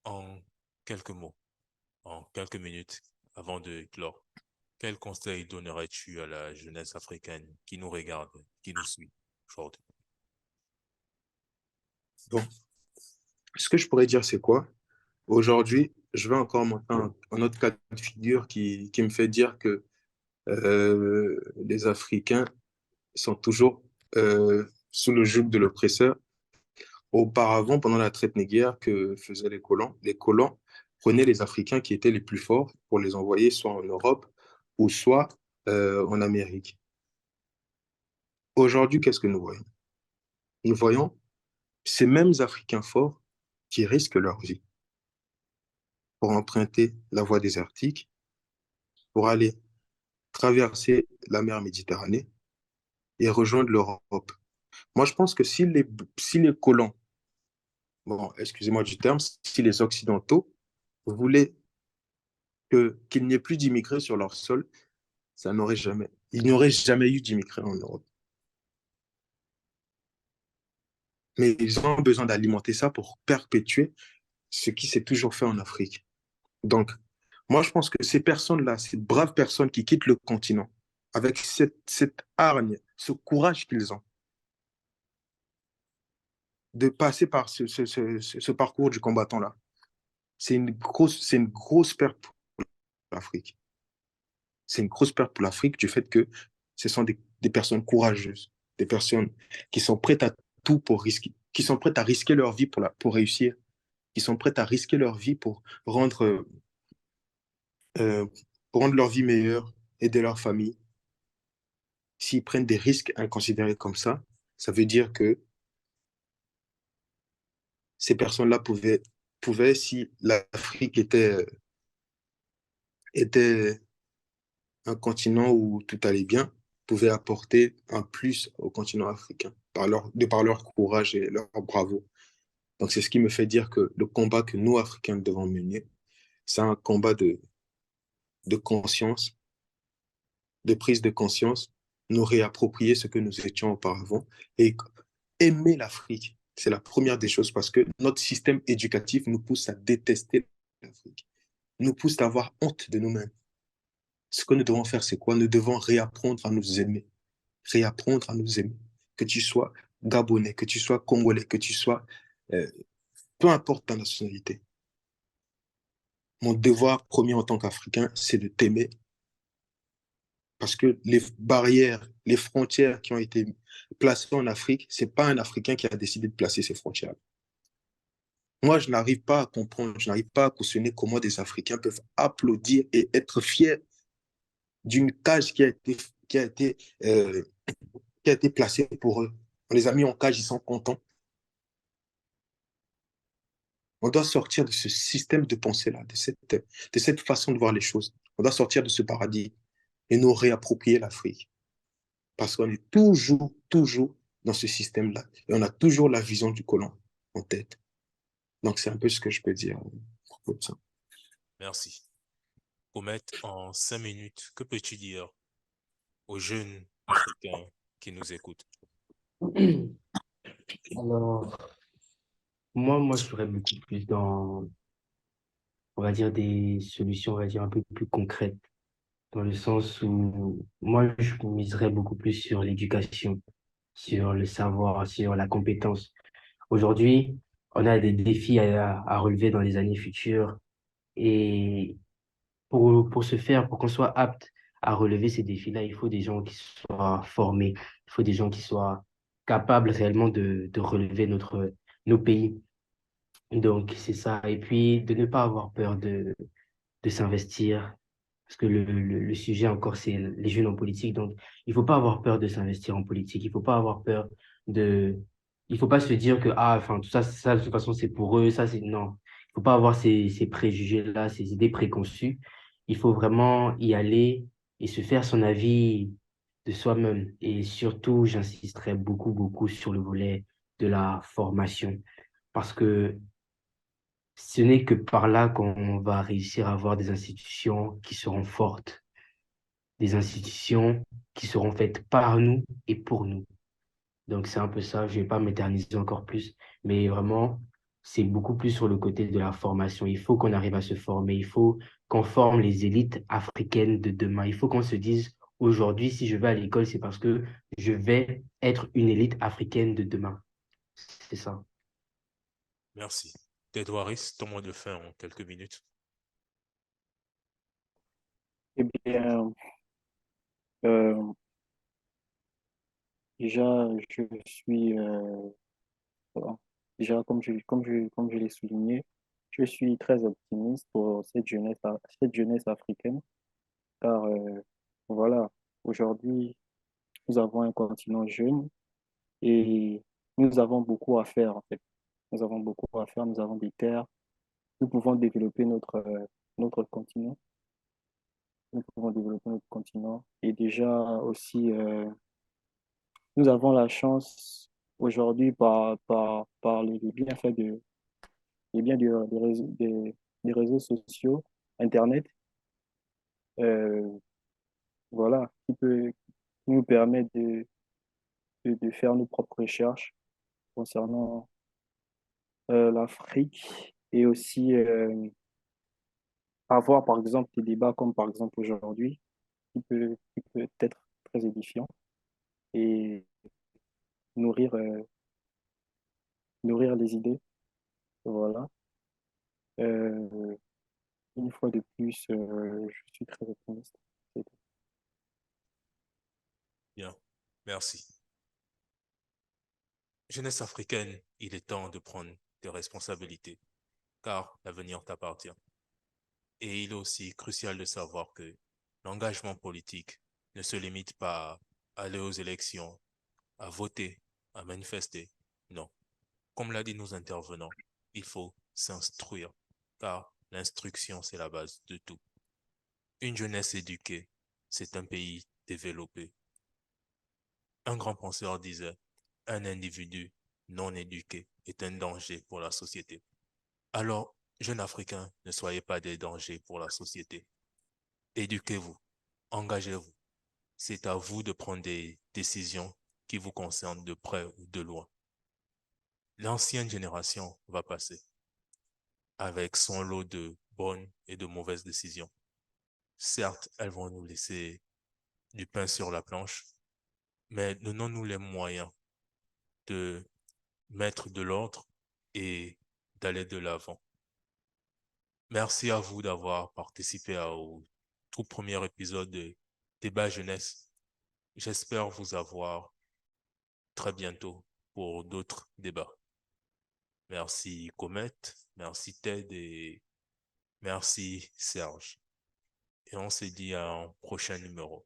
en quelques mots, en quelques minutes, avant de clore, quel conseil donnerais-tu à la jeunesse africaine qui nous regarde, qui nous suit aujourd'hui? Bon, ce que je pourrais dire, c'est quoi? Aujourd'hui, je vais encore montrer un autre cas de figure qui me fait dire que les Africains sont toujours sous le joug de l'oppresseur. Auparavant, pendant la traite négrière que faisaient les colons prenaient les Africains qui étaient les plus forts pour les envoyer soit en Europe ou soit en Amérique. Aujourd'hui, qu'est-ce que nous voyons? Nous voyons ces mêmes Africains forts qui risquent leur vie pour emprunter la voie désertique, pour aller traverser la mer Méditerranée et rejoindre l'Europe. Moi, je pense que si les colons, bon, excusez-moi du terme, si les Occidentaux voulaient qu'il n'y ait plus d'immigrés sur leur sol, il n'y aurait jamais eu d'immigrés en Europe. Mais ils ont besoin d'alimenter ça pour perpétuer ce qui s'est toujours fait en Afrique. Donc, moi, je pense que ces personnes-là, ces braves personnes qui quittent le continent, avec cette hargne, ce courage qu'ils ont, de passer par ce parcours du combattant-là, c'est une grosse perte pour l'Afrique. C'est une grosse perte pour l'Afrique du fait que ce sont des personnes courageuses, des personnes qui sont prêtes à tout pour risquer, qui sont prêtes à risquer leur vie pour réussir, qui sont prêtes à risquer leur vie euh, pour rendre leur vie meilleure, aider leur famille. S'ils prennent des risques inconsidérés comme ça veut dire que ces personnes-là pouvaient, si l'Afrique était un continent où tout allait bien, pouvaient apporter un plus au continent africain de par leur courage et leur bravoure. Donc c'est ce qui me fait dire que le combat que nous, Africains, devons mener, c'est un combat de conscience, de prise de conscience, nous réapproprier ce que nous étions auparavant et aimer l'Afrique. C'est la première des choses parce que notre système éducatif nous pousse à détester l'Afrique, nous pousse à avoir honte de nous-mêmes. Ce que nous devons faire, c'est quoi? Nous devons réapprendre à nous aimer. Réapprendre à nous aimer. Que tu sois gabonais, que tu sois congolais, que tu sois... euh, peu importe ta nationalité. Mon devoir premier en tant qu'Africain, c'est de t'aimer. Parce que les barrières, les frontières qui ont été placées en Afrique, ce n'est pas un Africain qui a décidé de placer ces frontières. Moi, je n'arrive pas à comprendre, je n'arrive pas à cautionner comment des Africains peuvent applaudir et être fiers d'une cage qui a été qui a été placé pour eux. On les a mis en cage, ils sont contents. On doit sortir de ce système de pensée-là, de cette façon de voir les choses. On doit sortir de ce paradis et nous réapproprier l'Afrique. Parce qu'on est toujours dans ce système-là. Et on a toujours la vision du colon en tête. Donc, c'est un peu ce que je peux dire à propos de ça. Merci. Comet, en 5 minutes, que peux-tu dire aux jeunes Africains qui nous écoutent? Alors, moi, je serais beaucoup plus dans, on va dire, des solutions, on va dire, un peu plus concrètes, dans le sens où moi, je miserais beaucoup plus sur l'éducation, sur le savoir, sur la compétence. Aujourd'hui, on a des défis à relever dans les années futures et pour ce faire, pour qu'on soit apte à relever ces défis-là, il faut des gens qui soient formés, il faut des gens qui soient capables réellement de relever nos pays. Donc, c'est ça. Et puis, de ne pas avoir peur de s'investir, parce que le sujet encore, c'est les jeunes en politique. Donc, il faut pas avoir peur de s'investir en politique. Il faut pas avoir peur de... Il faut pas se dire que, ah, enfin, tout ça, ça, de toute façon, c'est pour eux. Ça, c'est... Non. Il faut pas avoir ces préjugés-là, ces idées préconçues. Il faut vraiment y aller et se faire son avis de soi-même. Et surtout, j'insisterai beaucoup sur le volet de la formation. Parce que ce n'est que par là qu'on va réussir à avoir des institutions qui seront fortes, des institutions qui seront faites par nous et pour nous. Donc c'est un peu ça, je vais pas m'éterniser encore plus, mais vraiment, c'est beaucoup plus sur le côté de la formation. Il faut qu'on arrive à se former, il faut qu'on forme les élites africaines de demain. Il faut qu'on se dise, aujourd'hui, si je vais à l'école, c'est parce que je vais être une élite africaine de demain. C'est ça. Merci. Edouaris, ton mot de fin en quelques minutes. Eh bien, euh, déjà, je suis, bon, déjà, comme je l'ai souligné, je suis très optimiste pour cette jeunesse africaine, car voilà, aujourd'hui, nous avons un continent jeune et nous avons beaucoup à faire, en fait. Nous avons beaucoup à faire, nous avons des terres, nous pouvons développer notre continent, nous pouvons développer notre continent. Et déjà aussi, nous avons la chance aujourd'hui par les bienfaits des réseaux sociaux, Internet, euh, voilà, qui nous permet de faire nos propres recherches concernant l'Afrique et aussi avoir par exemple des débats comme par exemple aujourd'hui qui peut être très édifiant et nourrir, nourrir les idées. Voilà. Euh, une fois de plus, je suis très optimiste. C'est tout. Bien. Merci. Jeunesse africaine, il est temps de prendre tes responsabilités, car l'avenir t'appartient. Et il est aussi crucial de savoir que l'engagement politique ne se limite pas à aller aux élections, à voter, à manifester. Non. Comme l'a dit nos intervenants, il faut s'instruire, car l'instruction, c'est la base de tout. Une jeunesse éduquée, c'est un pays développé. Un grand penseur disait, un individu non éduqué est un danger pour la société. Alors, jeunes Africains, ne soyez pas des dangers pour la société. Éduquez-vous, engagez-vous. C'est à vous de prendre des décisions qui vous concernent de près ou de loin. L'ancienne génération va passer avec son lot de bonnes et de mauvaises décisions. Certes, elles vont nous laisser du pain sur la planche, mais donnons-nous les moyens de mettre de l'ordre et d'aller de l'avant. Merci à vous d'avoir participé au tout premier épisode de Débat Jeunesse. J'espère vous avoir très bientôt pour d'autres débats. Merci Comet, merci Ted et merci Serge. Et on se dit à un prochain numéro.